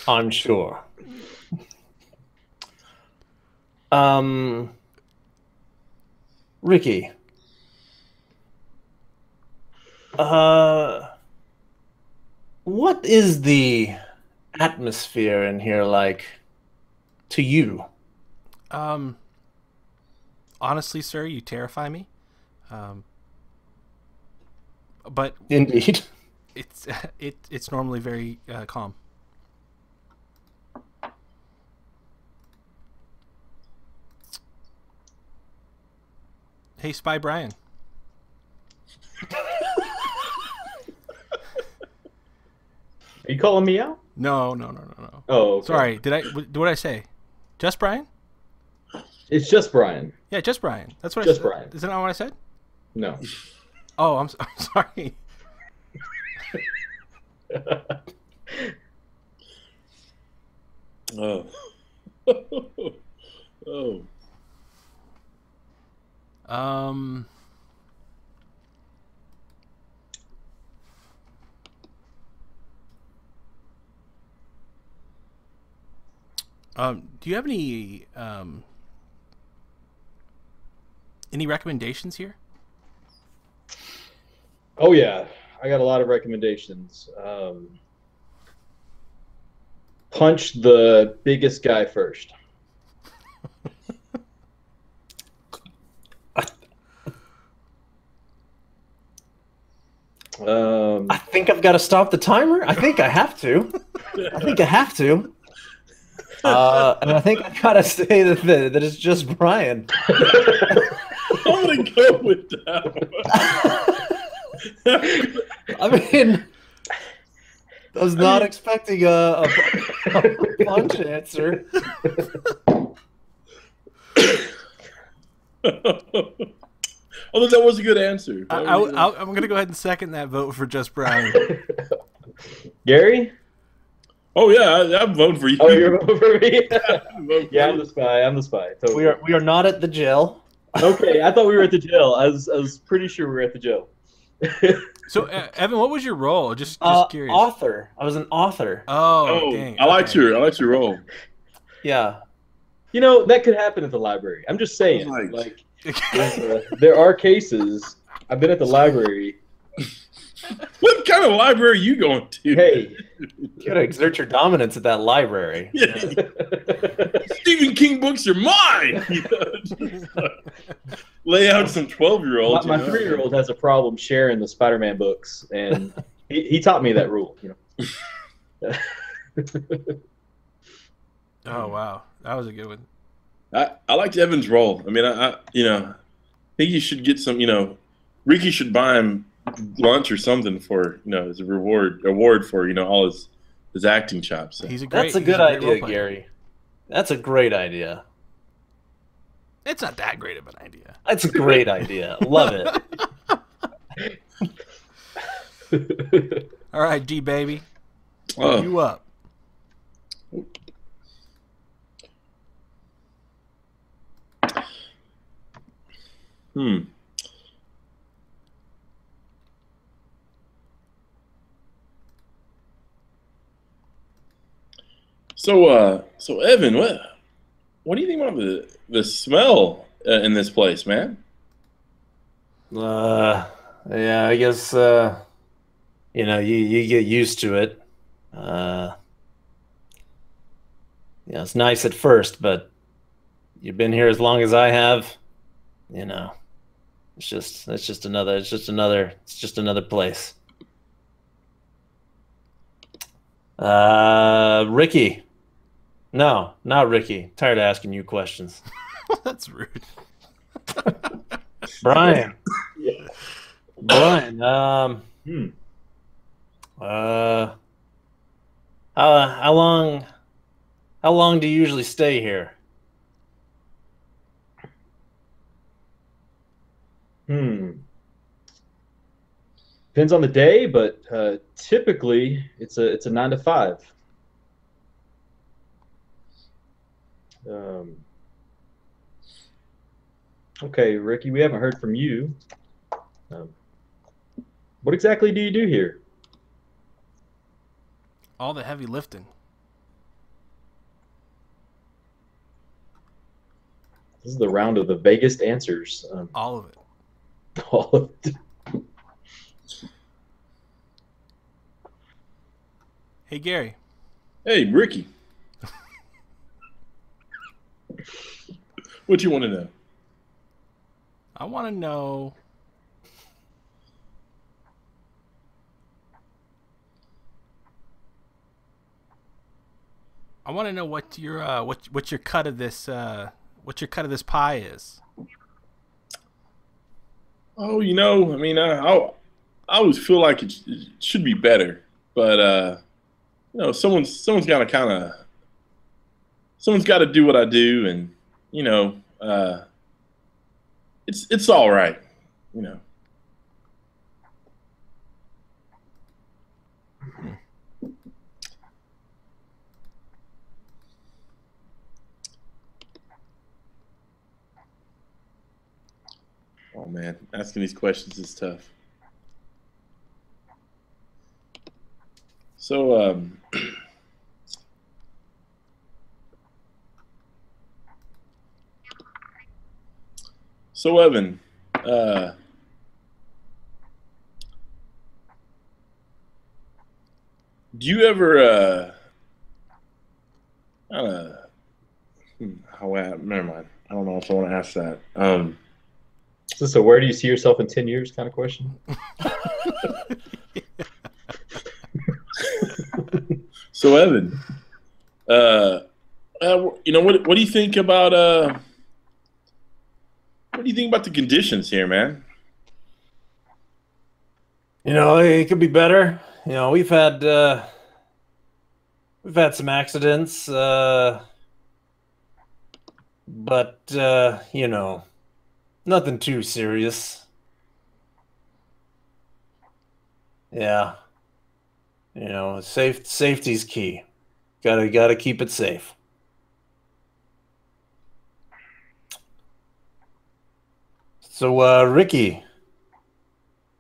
I'm sure. Ricky. What is the atmosphere in here like to you? Honestly, sir, you terrify me. But Indeed. it's normally very calm. Hey, Spy Brian. Are you calling me out? No. Oh, okay. Sorry. What did I say? Just Brian? It's just Brian. Yeah, just Brian. That's what I Just said. Brian. Is that not what I said? No. Oh, I'm sorry. Oh. Oh. Do you have any recommendations here? Oh yeah, I got a lot of recommendations. Punch the biggest guy first. I think I've got to stop the timer. I think I have to. And I think I've got to say that it's just Brian. I'm gonna go with that. I mean, I was not expecting a punch answer. Although that was a good answer. I'm going to go ahead and second that vote for just Brian. Gary? Oh yeah, I'm voting for you. Oh, you're voting for me? Yeah, I'm the spy. Totally. We are not at the jail. Okay, I thought we were at the jail. I was pretty sure we were at the jail. So, Evan, what was your role? Just curious. Author. I was an author. Oh, dang. I liked your role. Yeah. You know, that could happen at the library. I'm just saying. There are cases I've been at the library. What kind of library are you going to? Hey. You gotta exert your dominance at that library. Yeah. Stephen King books are mine. Lay out some 12-year-olds. My 3-year-old has a problem sharing the Spider-Man books, and he taught me that rule. Oh wow, that was a good one. I liked Evan's role. I mean, I think you should get some. Ricky should buy him lunch or something for as a award for all his acting chops. So. That's a good idea, Gary. That's a great idea. It's not that great of an idea. That's a great idea. Love it. All right, D baby, you up? So Evan, what do you think about the smell in this place, man? Yeah, I guess you get used to it. It's nice at first, but you've been here as long as I have. It's just another place. Ricky. No, not Ricky. Tired of asking you questions. That's rude. Brian. Yeah. Brian. How long do you usually stay here? Depends on the day, but typically it's a 9 to 5. Okay, Ricky, we haven't heard from you. What exactly do you do here? All the heavy lifting. This is the round of the vaguest answers. All of it. All of it. Hey, Gary. Hey, Ricky. What you want to know? I want to know. I want to know what your what your cut of this pie is. Oh, I mean, I always feel like it should be better, but someone's got to someone's got to do what I do, and it's all right, Oh man, asking these questions is tough. So, Evan, do you ever, never mind. I don't know if I want to ask that. Is this a where do you see yourself in 10 years kind of question? So, Evan, what do you think about what do you think about the conditions here, man? It could be better. We've had some accidents, but nothing too serious. Yeah. Safety's key. Gotta keep it safe. So, Ricky,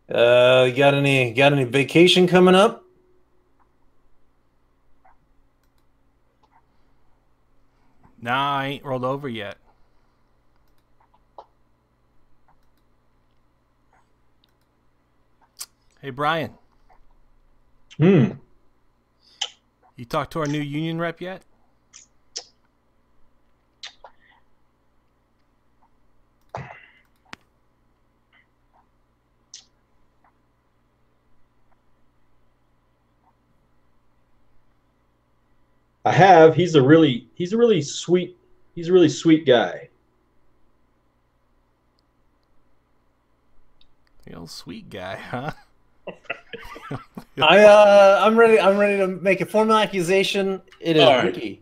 got any vacation coming up? Nah, I ain't rolled over yet. Hey, Brian. Hmm. You talked to our new union rep yet? I have. He's a really sweet guy. The old sweet guy, huh? I'm ready to make a formal accusation. It is All right. Ricky.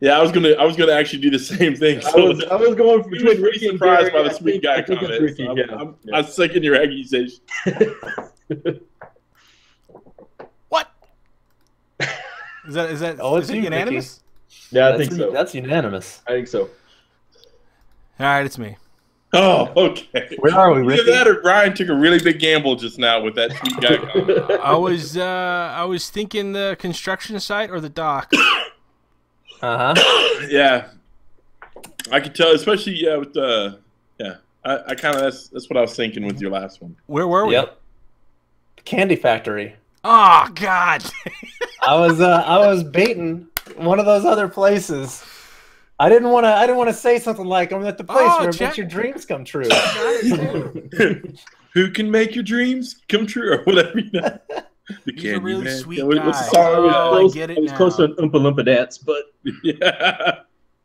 Yeah, I was gonna actually do the same thing. I So was going he between was Ricky and surprised Gary. by the sweet guy I think it's comment. Ricky. So Yeah. I'm second your accusation. What? Is that Oh, it's is it you, unanimous? Yeah, I think so. That's unanimous. I think so. All right, it's me. Oh, okay. Where are we, Either Ricky? that or Brian took a really big gamble just now with that sweet guy comment. I was thinking the construction site or the dock. Yeah, I could tell, especially with the I kind of that's what I was thinking with your last one. Where were we? Yep. Candy Factory. Oh God. I was baiting one of those other places. I didn't want to say something like I'm at the place where it makes your dreams come true. Who can make your dreams come true or whatever? You know? The He's a really man. sweet What's guy. the song? Oh, I get it I was now. close to an Oompa Loompa dance, but Yeah.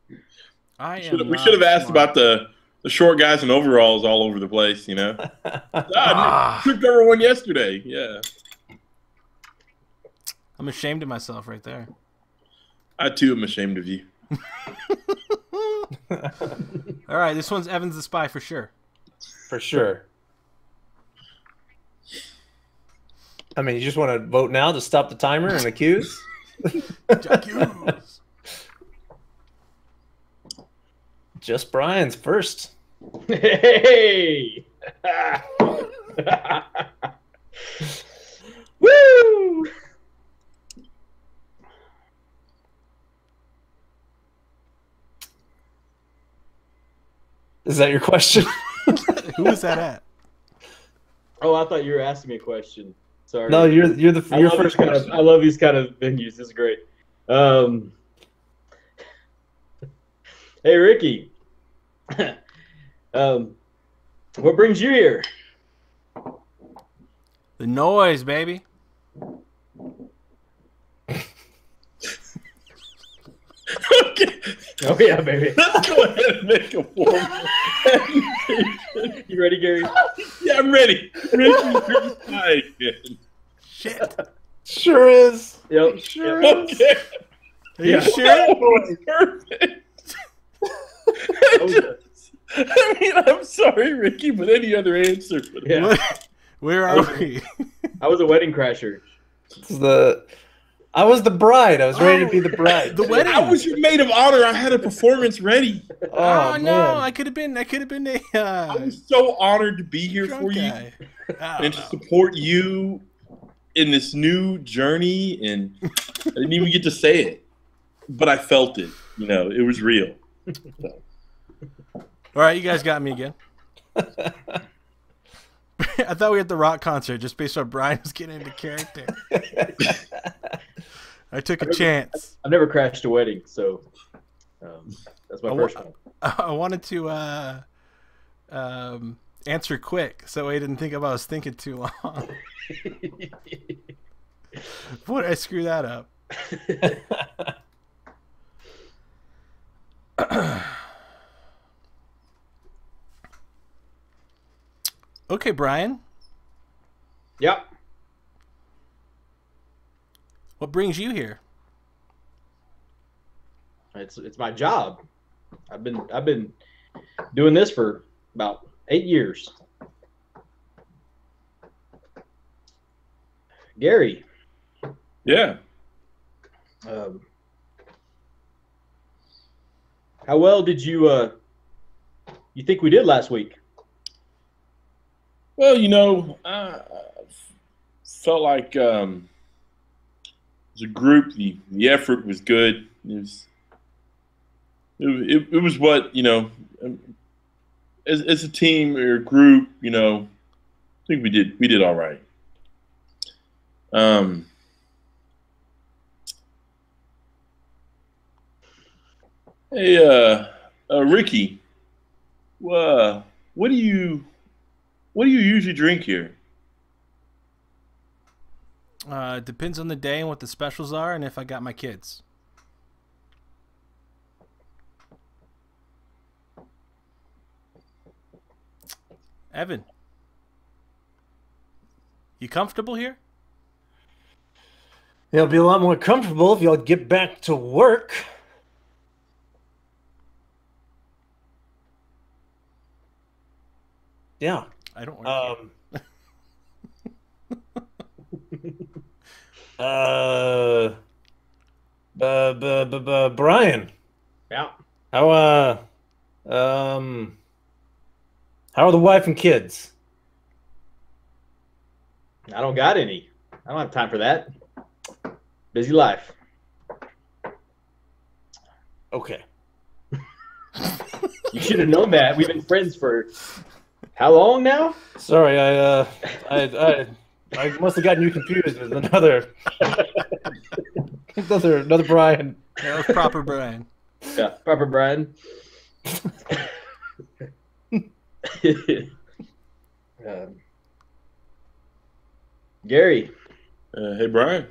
We should have asked smart. about the short guys in overalls all over the place. You know, Ah. I tripped over one yesterday. Yeah, I'm ashamed of myself right there. I too am ashamed of you. All right, this one's Evans the Spy for sure. For sure. I mean, you just want to vote now to stop the timer and accuse? Accuse. Just Brian's first. hey, woo! Is that your question? Who was that at? Oh, I thought you were asking me a question. Sorry. No, you're your love first these question. I love these kind of venues. This is great. Hey, Ricky. What brings you here? The noise, baby. Okay, Oh yeah, baby. let's go ahead and make a formal. You ready, Gary? Yeah, I'm ready. Ricky, hi again. Shit. Sure is. Yep. Sure Yep. is. Okay. Are you Yeah. sure? Oh, perfect. I mean, I'm sorry, Ricky, but any other answer? Yeah. What? Where are we? I was a wedding crasher. This is I was the bride. I was ready to be the bride. The wedding. I was your maid of honor. I had a performance ready. Oh, man. no! I could have been a I was so honored to be here drunk for you guy. I don't and to know. support you in this new journey. And I didn't even get to say it, but I felt it. You know, it was real. So. All right, you guys got me again. I thought we had the rock concert just based on Brian was getting into character. I took a chance. I've never crashed a wedding, so that's my I first wa- one. I wanted to answer quick, so I didn't think I was thinking too long. Boy, did I screw that up. Okay, Brian. Yep. What brings you here? It's my job. I've been doing this for about 8 years. Gary, Yeah. how well did you think we did last week? Well, you know, I felt like as a group, the effort was good. It was what, you know, as a team or a group, you know, I think we did all right. Um, hey, Ricky, what do you usually drink here? Depends on the day and what the specials are, and if I got my kids. Evan, you comfortable here? It'll be a lot more comfortable if y'all get back to work. Yeah. I don't work Brian. Yeah. How are the wife and kids? I don't got any. I don't have time for that. Busy life. Okay. You should have known that. We've been friends for how long now? Sorry, I must have gotten you confused with another Brian. That was proper Brian. Yeah, proper Brian. Gary, Hey, Brian.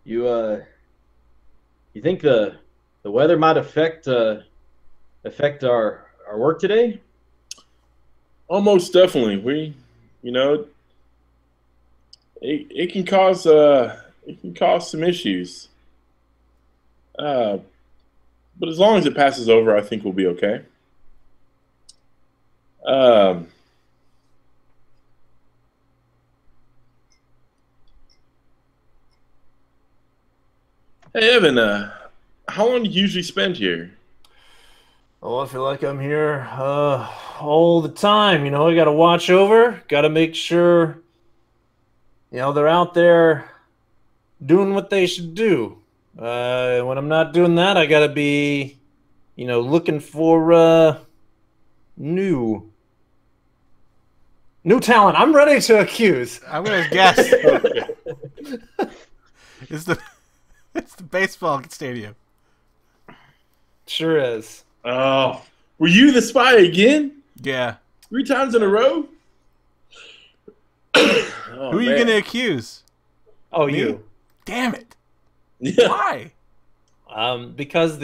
you think the weather might affect our work today? Almost definitely. It can cause some issues. But as long as it passes over, I think we'll be okay. Hey, Evan, how long do you usually spend here? Oh, I feel like I'm here all the time. I got to watch over, got to make sure, they're out there doing what they should do. When I'm not doing that, I got to be, looking for new talent. I'm ready to accuse. I'm gonna guess. It's the baseball stadium. Sure is. Oh, were you the spy again? Yeah. 3 times in a row? Who are you gonna accuse? Oh, Me? you. Damn it! Yeah. Why? Because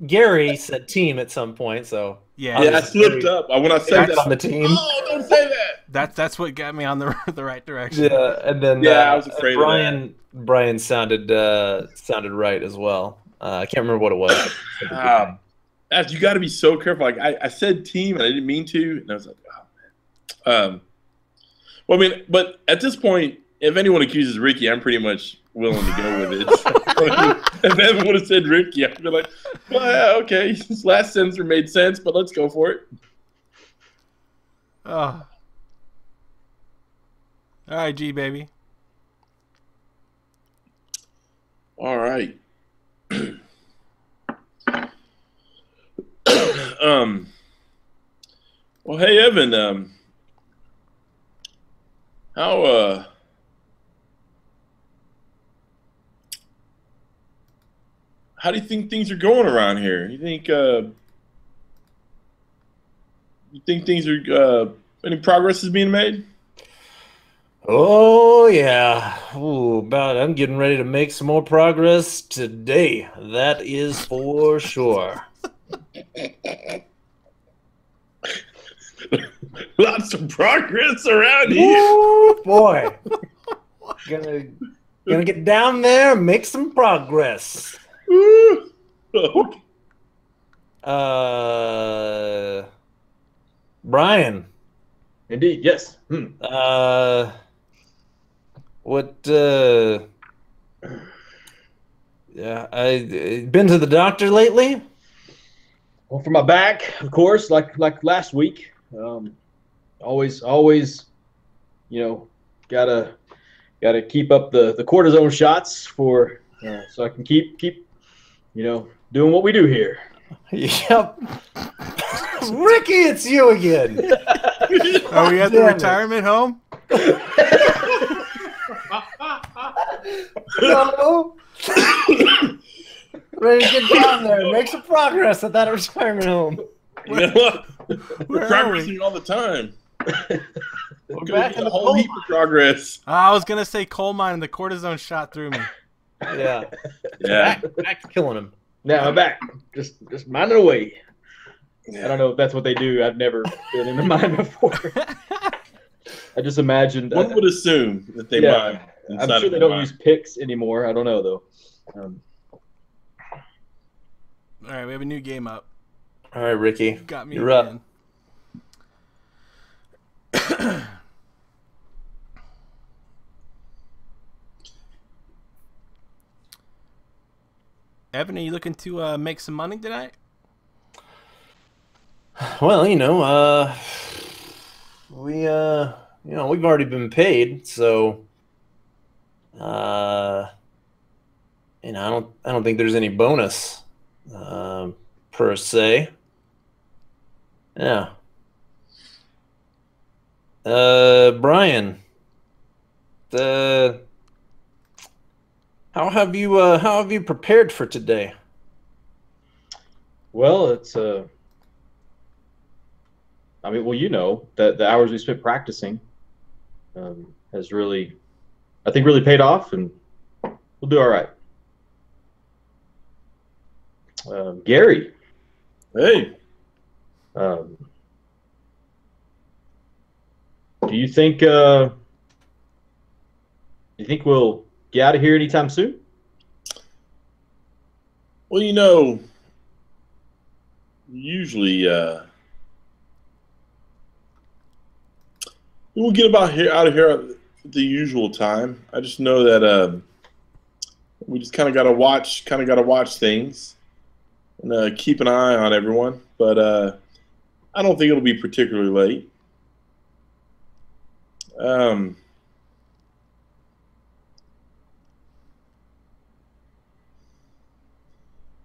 Gary said team at some point, so Yeah. Yeah, I slipped up. When I said that on the team. Oh, don't say that. That's what got me on the right direction. Yeah, and then I was afraid of that. Brian sounded right as well. I can't remember what it was. You got to be so careful. Like I said team, and I didn't mean to, and I was like, oh man. Well, I mean, but at this point, if anyone accuses Ricky, I'm pretty much willing to go with it. If Evan would have said Ricky, I'd be like, well, yeah, okay, his last sentence made sense, but let's go for it. Oh. All right, G baby. All right. Well, hey Evan, how do you think things are going around here? You think things are any progress is being made? Oh yeah. Ooh, I'm getting ready to make some more progress today. That is for sure. Lots of progress around here. Ooh, boy. Gonna get down there and make some progress. Okay. Brian. Indeed, yes. Yeah, I been to the doctor lately? Well, for my back, of course, like last week. Always, gotta keep up the cortisone shots for so I can keep doing what we do here. Yep. Ricky, it's you again. Are we at the retirement home? No. Ready to get down there. Make some progress at that retirement home. You know what? Where We're are progressing all the time. We're Gonna back be in a the whole coal heap of progress. I was gonna say coal mine, and the cortisone shot through me. Yeah. Yeah. Back to killing him. Now I'm back. Just minding away. Yeah. I don't know if that's what they do. I've never been in the mine before. I just imagined. One would assume that they mine. I'm sure they don't use picks anymore. I don't know though. All right, we have a new game up. All right, Ricky. Got me You're up. again. Evan, are you looking to make some money tonight? Well, we've already been paid, so I don't think there's any bonus per se. Yeah. Brian, how have you prepared for today? Well, it's the hours we spent practicing has really, I think, really paid off, and we'll do all right. Gary. Hey. Do you think we'll get out of here anytime soon? Well, usually we'll get out of here at the usual time. I just know that we just kind of gotta watch things and keep an eye on everyone. But I don't think it'll be particularly late.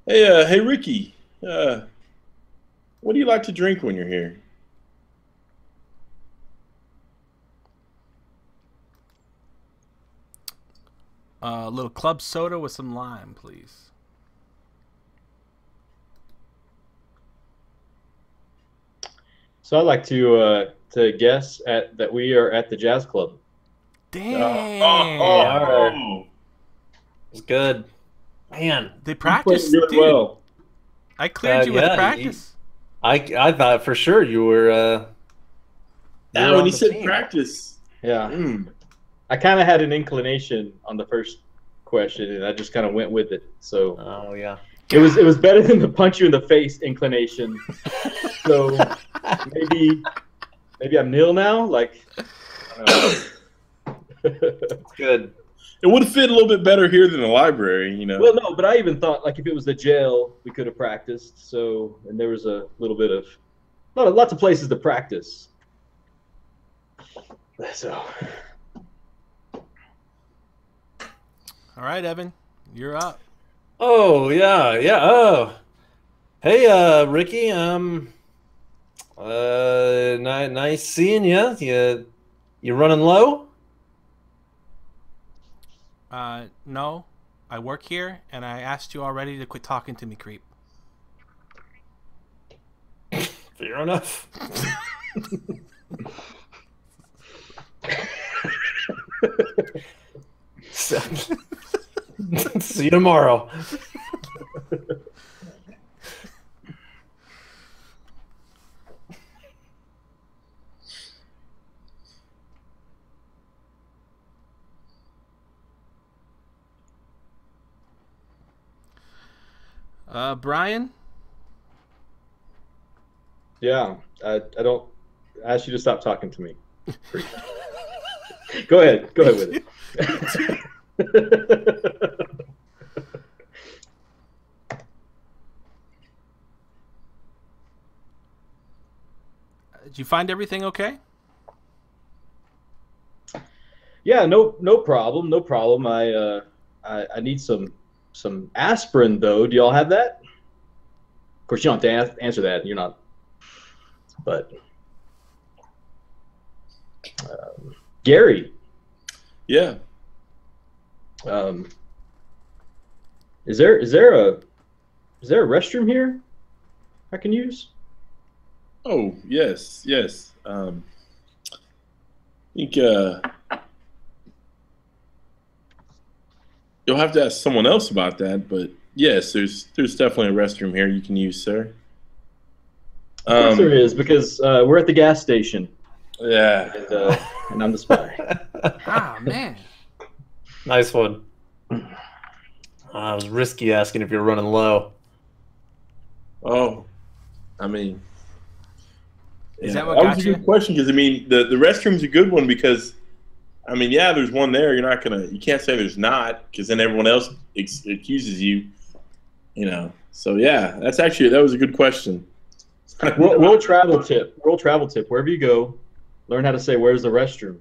Hey, Ricky. What do you like to drink when you're here? A little club soda with some lime, please. So I'd like to guess that we are at the jazz club. Damn. Oh. It's good. Man, They practiced, really dude. well. I cleared you with yeah, practice. I thought for sure you were. When he said practice. Yeah. I kind of had an inclination on the first question, and I just kind of went with it. So. Oh yeah. It was better than the punch you in the face inclination. So maybe I'm nil now. Like. Good. It would have fit a little bit better here than the library, Well, no, but I even thought, like, if it was the jail, we could have practiced. So, and there was a little bit of, lots of places to practice. So. All right, Evan, you're up. Oh yeah. Oh, hey, Ricky. Nice seeing you. You running low? No, I work here, and I asked you already to quit talking to me, creep. Fair enough. See you tomorrow. Brian? Yeah, I don't ask you to stop talking to me. Go ahead with it. Did you find everything okay? Yeah, no problem. I need some aspirin though. Do y'all have that? Of course, you don't have to answer that. You're not. But Gary. Yeah. Um, is there a restroom here I can use? Oh, yes, yes. I think you'll have to ask someone else about that, but yes, there's definitely a restroom here you can use, sir. Of course there is, because we're at the gas station, Yeah. and I'm the spy. Ah, man. Nice one. It was risky asking if you're running low. Oh, I mean, Is yeah, that what that got was a you? good question, because I mean the restroom's a good one, because I mean, yeah, there's one there. You can't say there's not, because then everyone else accuses you. You know, so yeah, that was a good question. World travel tip. Wherever you go, learn how to say, "Where's the restroom?"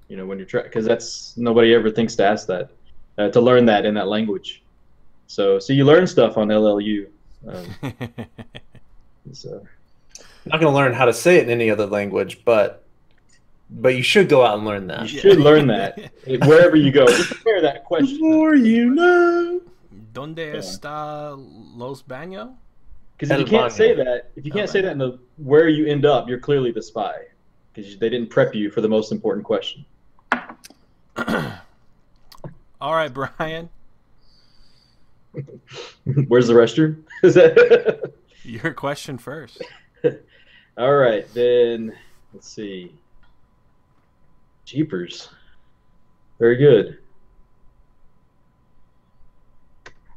You know, when you're because that's nobody ever thinks to ask that, to learn that in that language. So you learn stuff on LLU. So. Not going to learn how to say it in any other language, but you should go out and learn that. You should learn that wherever you go. Just prepare that question. Before you know. ¿Dónde está los baños? Because if you can't say that, in the where you end up, you're clearly the spy, because they didn't prep you for the most important question. All right, Brian. Where's the restroom? Is that Your question first. all right? Then let's see. Jeepers. Very good.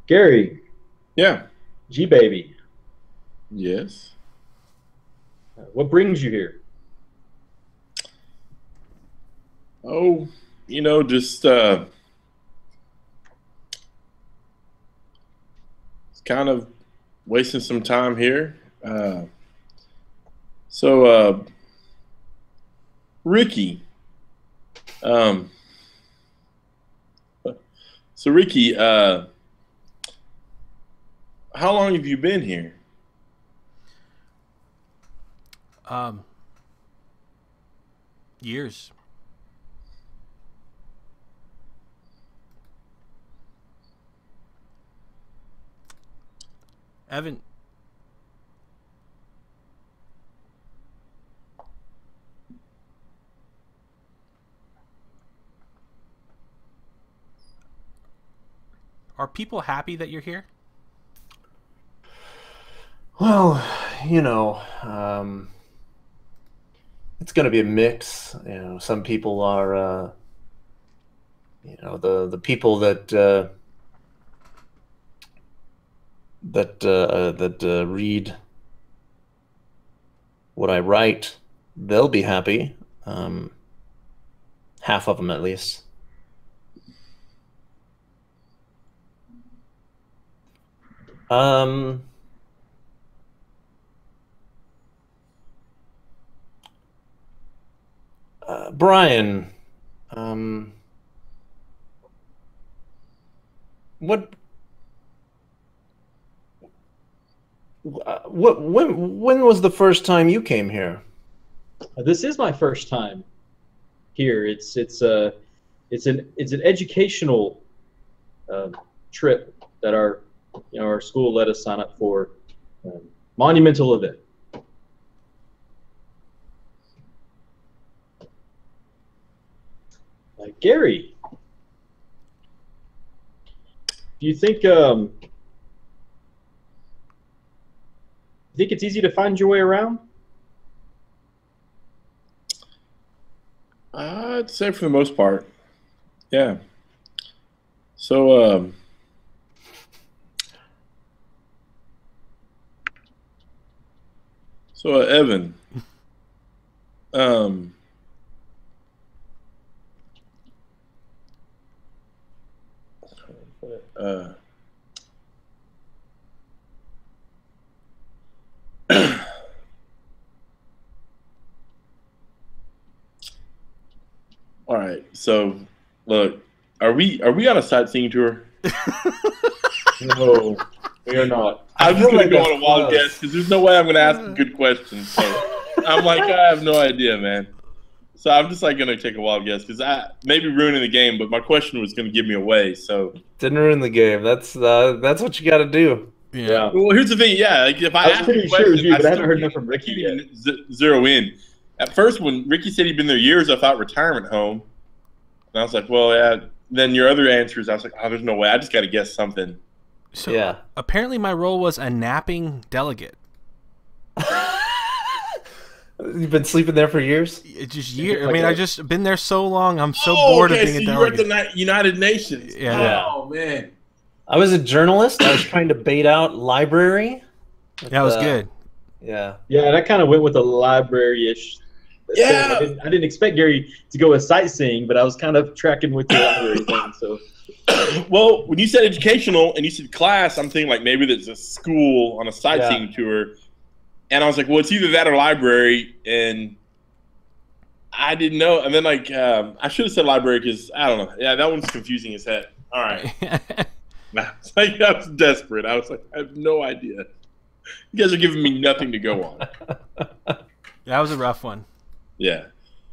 Gary. Yeah. G-Baby. Yes. What brings you here? Oh, just kind of wasting some time here. So Ricky. Ricky, how long have you been here? Years. Evan. Are people happy that you're here? Well, it's going to be a mix. Some people are, the people that read what I write, they'll be happy. Half of them, at least. Brian, when was the first time you came here? This is my first time here. It's an educational trip that our school let us sign up for. Monumental event. Gary, do you think it's easy to find your way around? I'd say for the most part, yeah. So, Evan, all right. So, look, are we on a sightseeing tour? No, we are not. I'm just gonna go on a wild guess, because there's no way I'm gonna ask a good question. So I'm like, I have no idea, man. So I'm just like gonna take a wild guess because I maybe ruining the game, but my question was gonna give me away. So Didn't ruin the game. That's what you got to do. Yeah. well, here's the thing. Yeah, like if I I was ask pretty a sure it was question, you, but I haven't still heard enough from Ricky yet. Zero in. At first, when Ricky said he'd been there years, I thought retirement home, and I was like, well, yeah. Then your other answers, I was like, oh, there's no way. I just got to guess something. So Yeah. apparently my role was a napping delegate. You've been sleeping there for years? It's just years. Like I mean, a- I just been there so long. I'm so bored of being so a you were at delegate. the United Nations. Yeah. Oh man. I was a journalist. I was trying to bait out library. That was good. Yeah. Yeah, and I kind of went with a library-ish. Yeah. I didn't expect Gary to go with sightseeing, but I was kind of tracking with the library thing. So Well, when you said educational and you said class, I'm thinking like maybe there's a school on a sightseeing tour. And I was like, well, it's either that or library. And I didn't know. And then like I should have said library because I don't know. Yeah, that one's confusing as heck. All right. Nah, like, I was desperate. I was like, I have no idea. You guys are giving me nothing to go on. That was a rough one. Yeah. It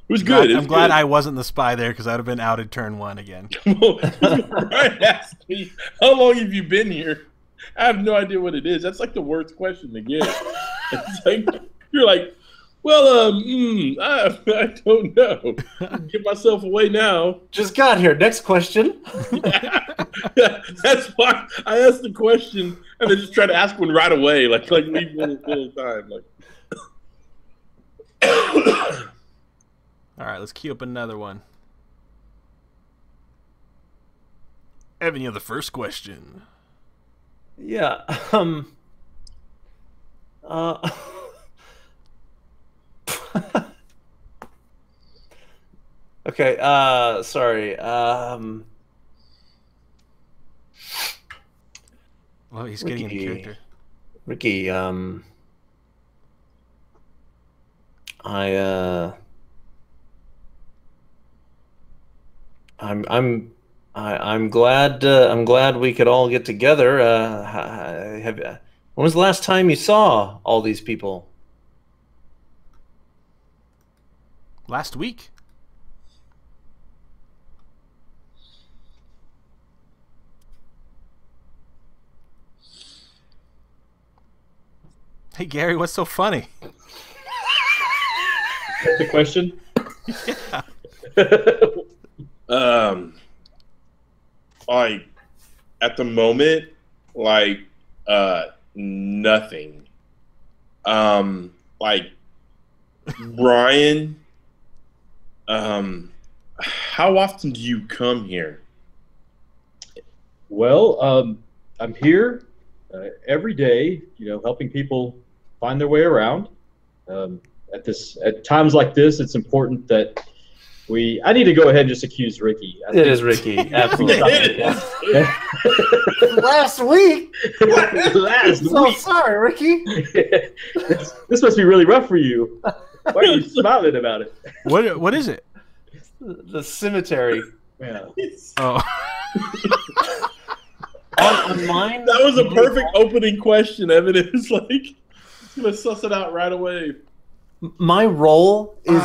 was good. I'm glad I wasn't the spy there because I'd have been outed turn 1 again. Well, Brian asked me, how long have you been here? I have no idea what it is. That's like the worst question to get. It's like, you're like, well, I don't know. Give myself away now. Just got here. Next question. Yeah, that's why I asked the question and then just try to ask one right away. Like leave little time. Like. All right, let's queue up another one. Evan, you have the first question. Yeah. Okay. Sorry. Well, he's getting into character. Ricky. I'm glad we could all get together. When was the last time you saw all these people? Last week. Hey Gary, what's so funny? that's the question. Like at the moment, like nothing. Like Brian, how often do you come here? Well, I'm here every day, helping people find their way around. At times like this, it's important that I need to go ahead and just accuse Ricky. It is Ricky, absolutely. Last week. Last So week. sorry, Ricky. This must be really rough for you. Why are you smiling about it? What is it? The cemetery. Yeah. Oh. On mine, That was a perfect opening question, Evan. It was like, it's gonna suss it out right away. my role is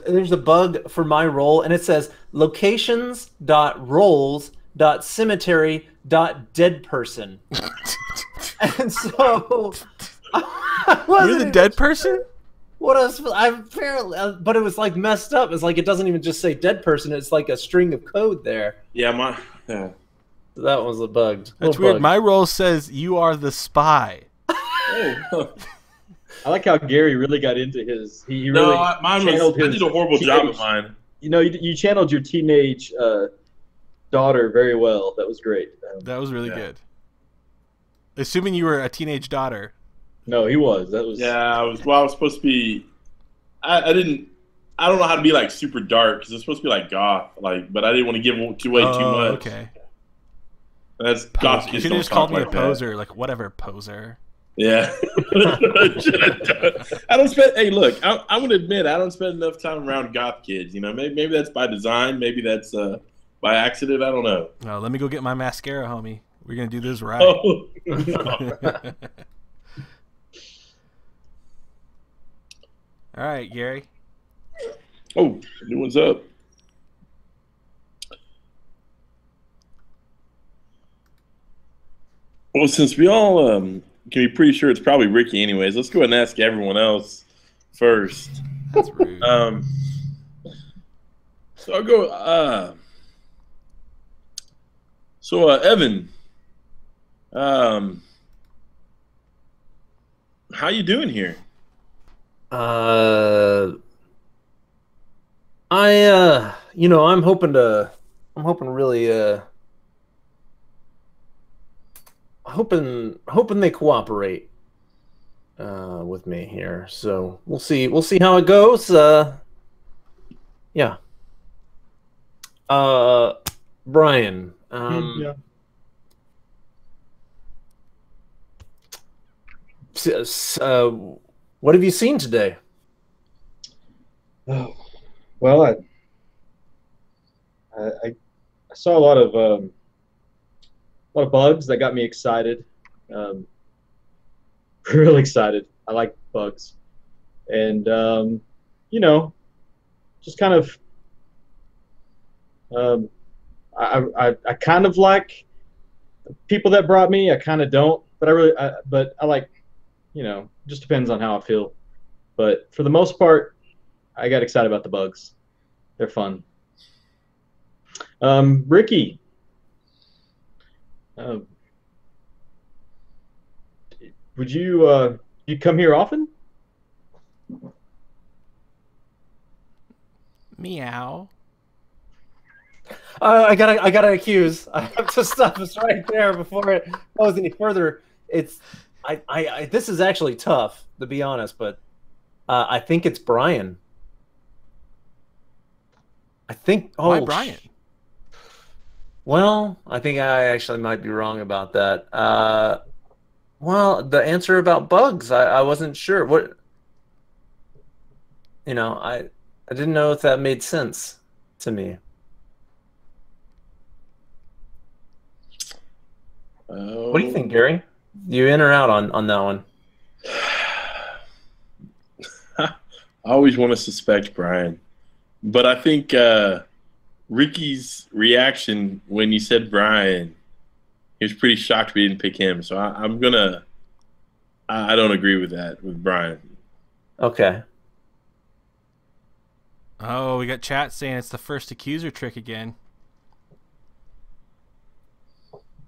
there's a bug for my role, and it says locations.roles.cemetery.deadperson. And so You're the dead person? What else? I'm apparently, but it was like messed up. It's like it doesn't even just say dead person. It's like a string of code there. Yeah, So that was a bug. That's weird. My role says you are the spy. Oh. I like how Gary really got into his. He No, really mine channeled was. I his did a horrible teenage- job at mine. You channeled your teenage daughter very well. That was great. That was really Yeah. good. Assuming you were a teenage daughter. No, he was. That was. Yeah, I was supposed to be. I don't know how to be like super dark because it's supposed to be like goth, but I didn't want to give away too much. Okay. That's Poser. goth You kids should don't have just called talk me a like that. poser. Like, whatever, poser. Yeah. I don't spend. Hey, look, I'm gonna admit I don't spend enough time around goth kids. Maybe that's by design. Maybe that's by accident. I don't know. No, let me go get my mascara, homie. We're gonna do this right. Oh, no. All right, Gary. Oh, new one's up. Well, since we all can be pretty sure it's probably Ricky anyways, let's go ahead and ask everyone else first. That's rude. So I'll go. Evan, how you doing here? I'm hoping really, hoping they cooperate with me here. So we'll see how it goes. Yeah. Brian. Yeah. What have you seen today? Oh, well, I saw a lot of bugs that got me excited. Really excited. I like bugs, and just kind of I kind of like people that brought me. I kind of don't, but I like, just depends on how I feel. But for the most part, I got excited about the bugs. They're fun. Ricky, would you come here often? Meow. I gotta accuse. I have to stop this right there before it goes any further. This is actually tough, to be honest, but I think it's Brian. Why Brian? Well, I think I actually might be wrong about that. Well, the answer about bugs, I wasn't sure. I didn't know if that made sense to me. What do you think, Gary? You in or out on that one? I always want to suspect Brian, but I think Ricky's reaction when you said Brian, he was pretty shocked we didn't pick him. So I don't agree with that with Brian. Okay. Oh, we got chat saying it's the first accuser trick again.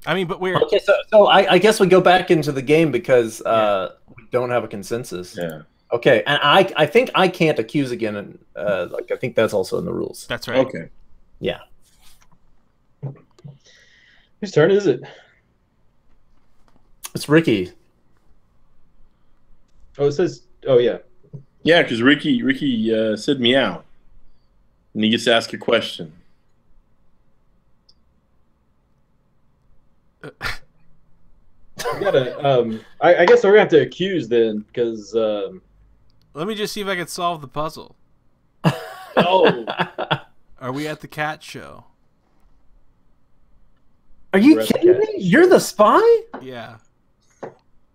I mean, but we're okay. So I guess we go back into the game because we don't have a consensus. Yeah. Okay, and I think I can't accuse again, and I think that's also in the rules. That's right. Okay. Yeah. Whose turn is it? It's Ricky. Oh, it says. Oh, yeah. Yeah, because Ricky said meow, and he gets to ask a question. I gotta. I guess we're gonna have to accuse then, because. Let me just see if I can solve the puzzle. Oh. Are we at the cat show? Are you kidding me? You're the spy? Yeah.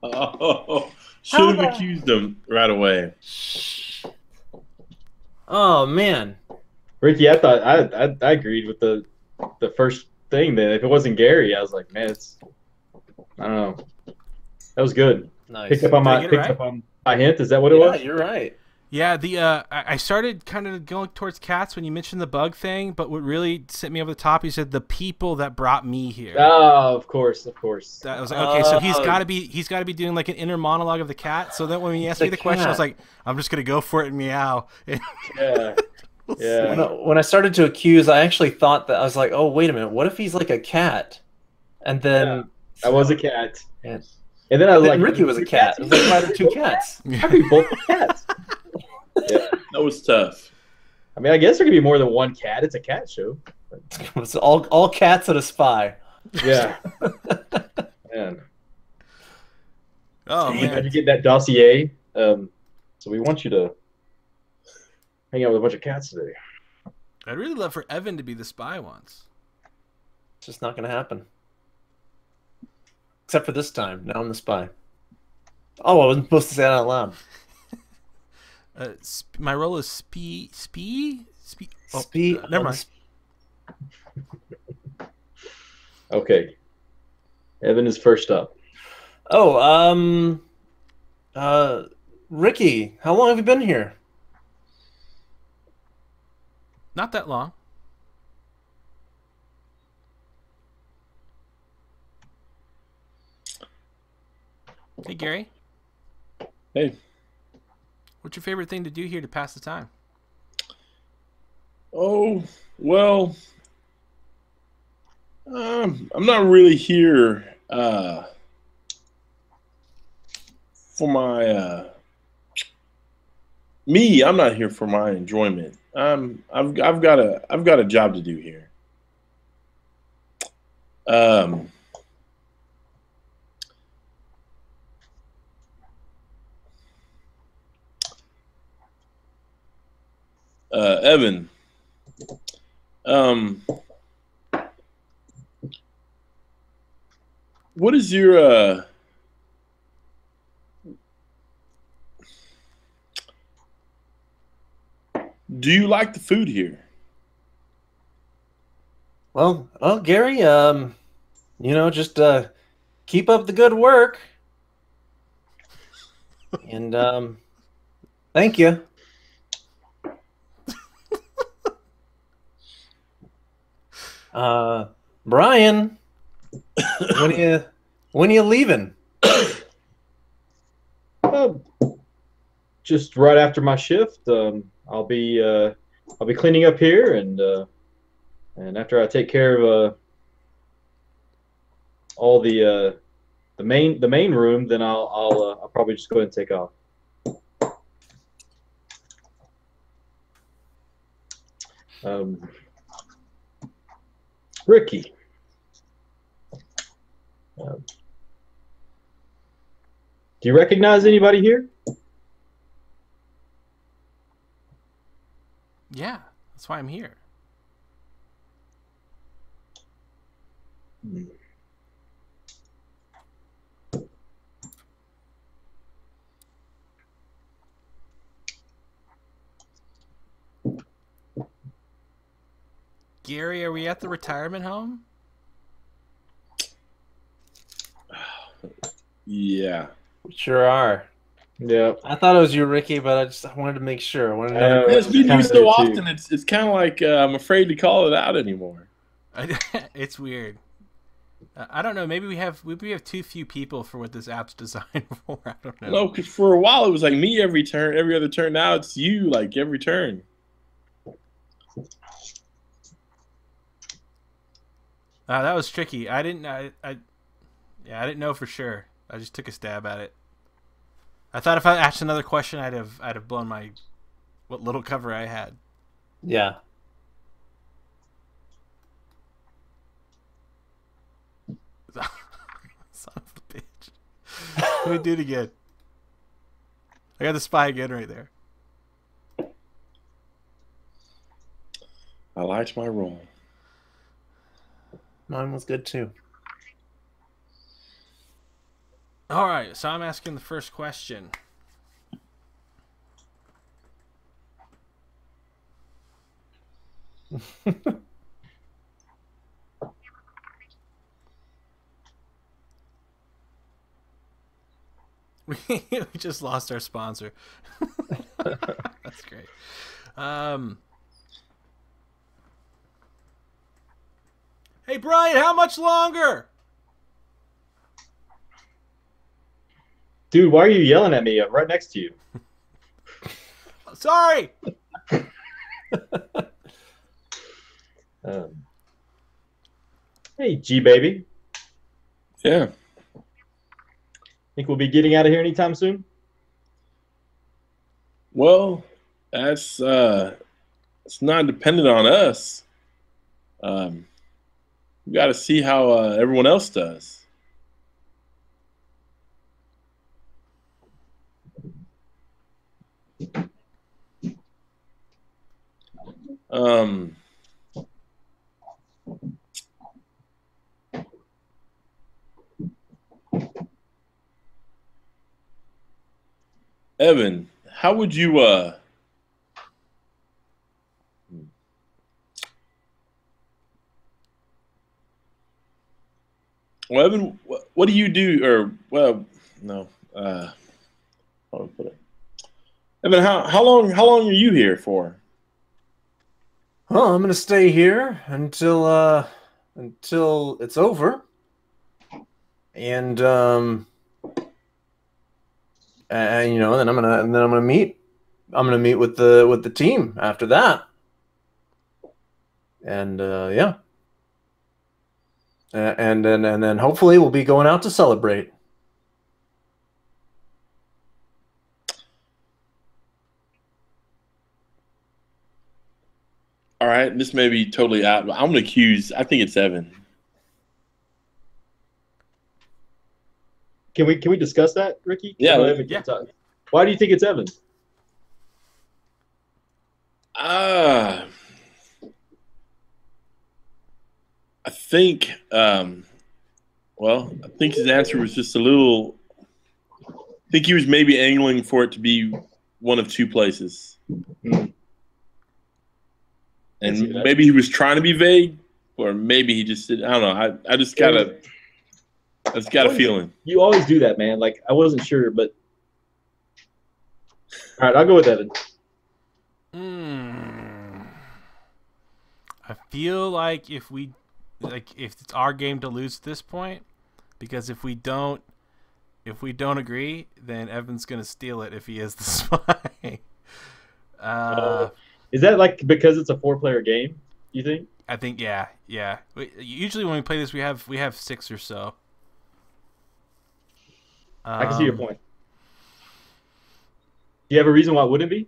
Oh, should have accused him right away. Oh man, Ricky, I thought I agreed with the first thing. That if it wasn't Gary, I was like, man, I don't know. That was good. nice. Picked up on my hint. Is that what it Yeah, was? you're right. Yeah, I started kind of going towards cats when you mentioned the bug thing, but what really sent me over the top, you said the people that brought me here. Oh, of course. I was like, okay, so he's got to be doing like an inner monologue of the cat. So then when he asked me the question, I was like, I'm just gonna go for it and meow. Yeah. Yeah. When I started to accuse, I actually thought that I was like, oh wait a minute, what if he's like a cat? And then I was a cat. Yeah. And then I was like, Ricky was a cat. I was like, why are there two cats? How can we both be cats? Yeah. That was tough. I mean, I guess there could be more than one cat. It's a cat show. It's all cats and a spy. Yeah. Man. Oh man, how'd you get that dossier? So we want you to hang out with a bunch of cats today. I'd really love for Evan to be the spy once. It's just not going to happen. Except for this time. Now I'm the spy. Oh, I wasn't supposed to say that out loud. My role is Oh, never mind. Okay. Evan is first up. Oh, Ricky, how long have you been here? Not that long. Hey, Gary. Hey. What's your favorite thing to do here to pass the time? Oh, well, I'm not really here for my me. I'm not here for my enjoyment. I've got a job to do here. Evan, what is your do you like the food here? Well, Gary, just keep up the good work, and thank you. Brian, when are you leaving? Just right after my shift. I'll be cleaning up here, and after I take care of all the main room, then I'll probably just go ahead and take off. Ricky, do you recognize anybody here? Yeah, that's why I'm here. Gary, are we at the retirement home? Yeah. We sure are. Yeah. I thought it was you, Ricky, but I wanted to make sure. I wanted to know. It's been used so often. It's kind of like I'm afraid to call it out anymore. It's weird. I don't know. Maybe we have too few people for what this app's designed for. I don't know. No, because for a while it was like me every turn, every other turn. Now it's you like every turn. That was tricky. I didn't know for sure. I just took a stab at it. I thought if I asked another question, I'd have blown what little cover I had. Yeah. Son of a bitch. Let me do it again. I got the spy again right there. I liked my role. Mine was good too. All right, so I'm asking the first question. We just lost our sponsor. That's great. Hey, Brian, how much longer? Dude, why are you yelling at me? I'm right next to you. Sorry. Hey, G baby. Yeah. Think we'll be getting out of here anytime soon? Well, that's it's not dependent on us. We got to see how everyone else does. Evan, how would you well, Evan, what do you do? Or well, no. How do I put it? Evan, how long are you here for? Well, I'm gonna stay here until it's over, and and then I'm gonna meet with the team after that, and yeah, and then hopefully we'll be going out to celebrate. All right, this may be totally out, but I'm gonna accuse. I think it's Evan. Can we discuss that, Ricky? Yeah. Why do you think it's Evan? I think. Well, I think his answer was just a little. I think he was maybe angling for it to be one of two places. And maybe he was trying to be vague, or maybe he just did. I don't know. I just got a feeling. You always do that, man. Like, I wasn't sure, but all right, I'll go with Evan. I feel like if it's our game to lose at this point, because if we don't agree, then Evan's gonna steal it if he is the spy. Is that like because it's a 4-player game? You think? I think yeah. Usually when we play this, we have 6 or so. I can see your point. Do you have a reason why it wouldn't be?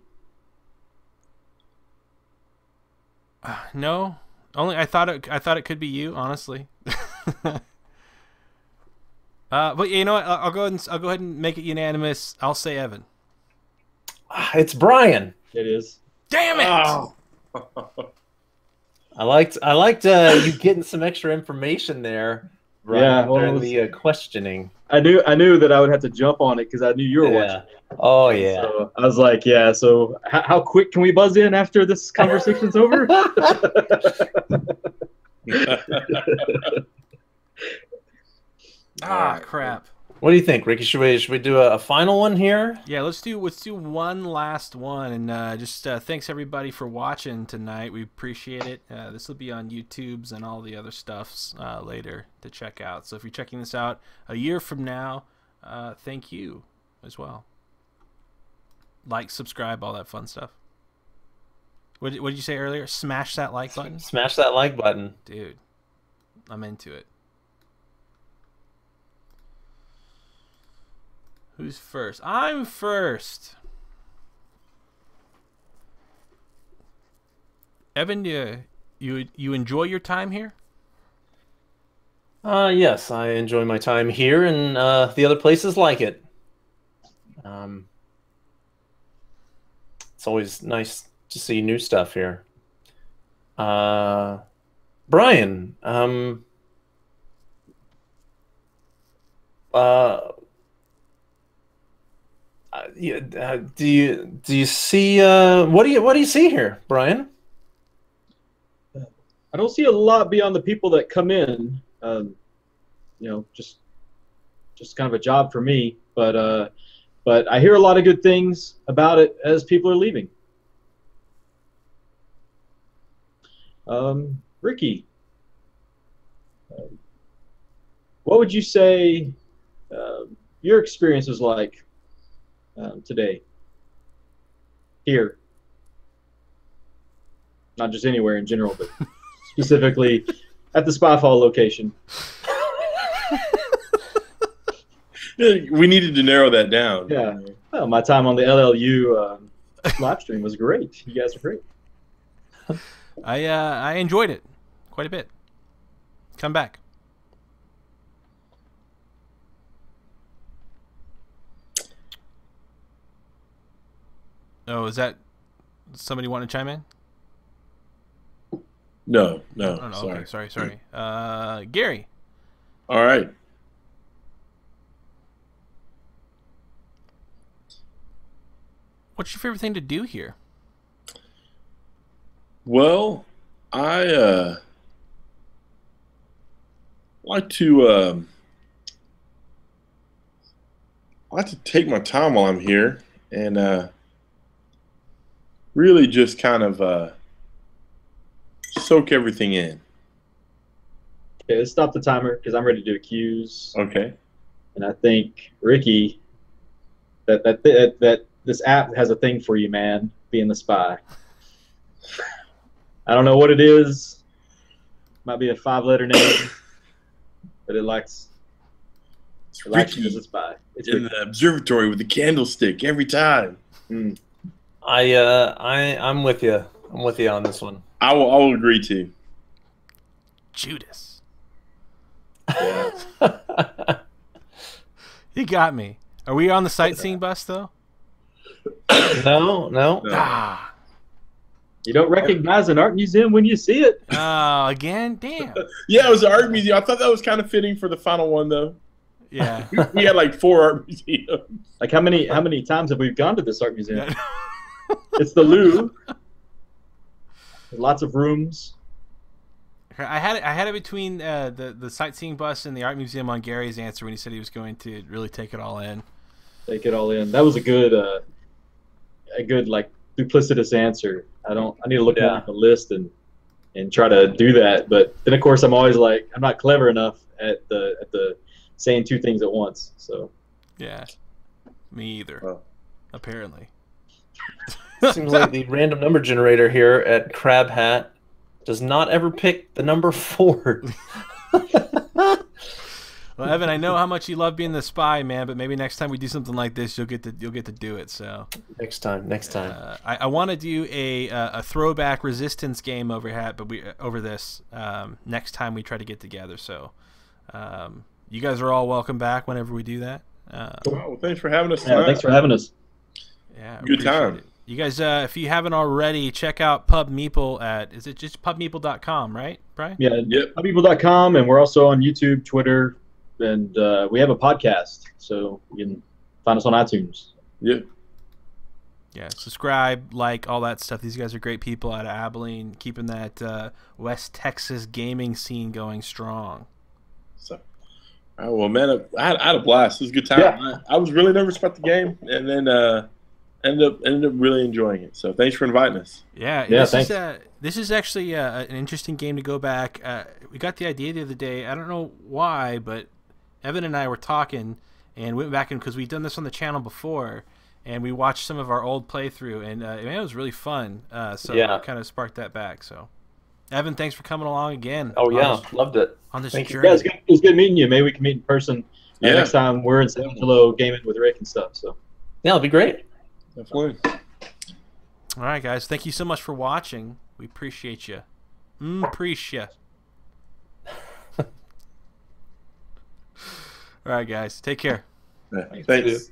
No, only I thought it could be you, honestly. But you know what? I'll go ahead and make it unanimous. I'll say Evan. It's Brian. It is. Damn it! Oh. I liked you getting some extra information there. Yeah, during the questioning. I knew that I would have to jump on it because I knew you were watching. Oh yeah. So I was like, yeah. So how quick can we buzz in after this conversation's over? Crap. What do you think, Ricky? Should we do a final one here? Yeah, let's do one last one, and just thanks everybody for watching tonight. We appreciate it. This will be on YouTube's and all the other stuffs later to check out. So if you're checking this out a year from now, thank you as well. Like, subscribe, all that fun stuff. What did you say earlier? Smash that like button. Smash that like button, dude. I'm into it. Who's first? I'm first. Evan, you enjoy your time here? Yes, I enjoy my time here and the other places like it. It's always nice to see new stuff here. Brian, do you see what do you see here, Brian? I don't see a lot beyond the people that come in. Just kind of a job for me, but I hear a lot of good things about it as people are leaving. Ricky, what would you say your experience was like today here? Not just anywhere in general, but specifically at the Spyfall location. We needed to narrow that down. Yeah. Well, my time on the LLU live stream was great. You guys are great. I enjoyed it quite a bit. Come back. Oh, is that somebody want to chime in? No. Sorry. Okay, sorry. Gary. All right. What's your favorite thing to do here? Well, I like to take my time while I'm here and really just kind of soak everything in. Okay, let's stop the timer because I'm ready to do cues. Okay. And I think Ricky, that this app has a thing for you, man. Being the spy. I don't know what it is. Might be a 5-letter name, but it likes you as a spy. It's in the observatory with the candlestick every time. I'm with you. I'm with you on this one. I will agree to. Judas. Yeah. You got me. Are we on the sightseeing bus though? No. Ah. You don't recognize an art museum when you see it. Oh, again? Damn. Yeah, it was an art museum. I thought that was kind of fitting for the final one, though. Yeah. We had like 4 art museums. Like how many times have we gone to this art museum? It's the Louvre. Lots of rooms. I had it between the sightseeing bus and the art museum on Gary's answer when he said he was going to really take it all in. Take it all in. That was a good like duplicitous answer. I need to look at the list and try to do that. But then of course I'm always like I'm not clever enough at the saying 2 things at once. So yeah, me either. Oh. Apparently. Seems like the random number generator here at Crab Hat does not ever pick the number 4. Well, Evan, I know how much you love being the spy, man, but maybe next time we do something like this, you'll get to do it. So next time. I want to do a throwback Resistance game over this next time we try to get together. So you guys are all welcome back whenever we do that. Well, thanks for having us tonight. Yeah, thanks for having us. Yeah, good time. You guys, if you haven't already, check out Pub Meeple is it just pubmeeple.com, right, Brian? Yeah, Yep. pubmeeple.com, and we're also on YouTube, Twitter, and we have a podcast, so you can find us on iTunes. Yep. Yeah, subscribe, like, all that stuff. These guys are great people out of Abilene, keeping that West Texas gaming scene going strong. So, all right, well, man, I had a blast. It was a good time. Yeah. I was really nervous about the game, and then ended up really enjoying it. So thanks for inviting us. Yeah, thanks. This is actually an interesting game to go back. We got the idea the other day. I don't know why, but Evan and I were talking and went back because we've done this on the channel before, and we watched some of our old playthrough, and man, it was really fun. So yeah, kind of sparked that back. So, Evan, thanks for coming along again. Oh yeah, loved it. On this Thank journey. Yeah, it was good meeting you. Maybe we can meet in person next time we're in San Angelo gaming with Rick and stuff. So yeah, it'll be great. Definitely. All right, guys. Thank you so much for watching. We appreciate you. Appreciate. All right, guys. Take care. Yeah, thanks.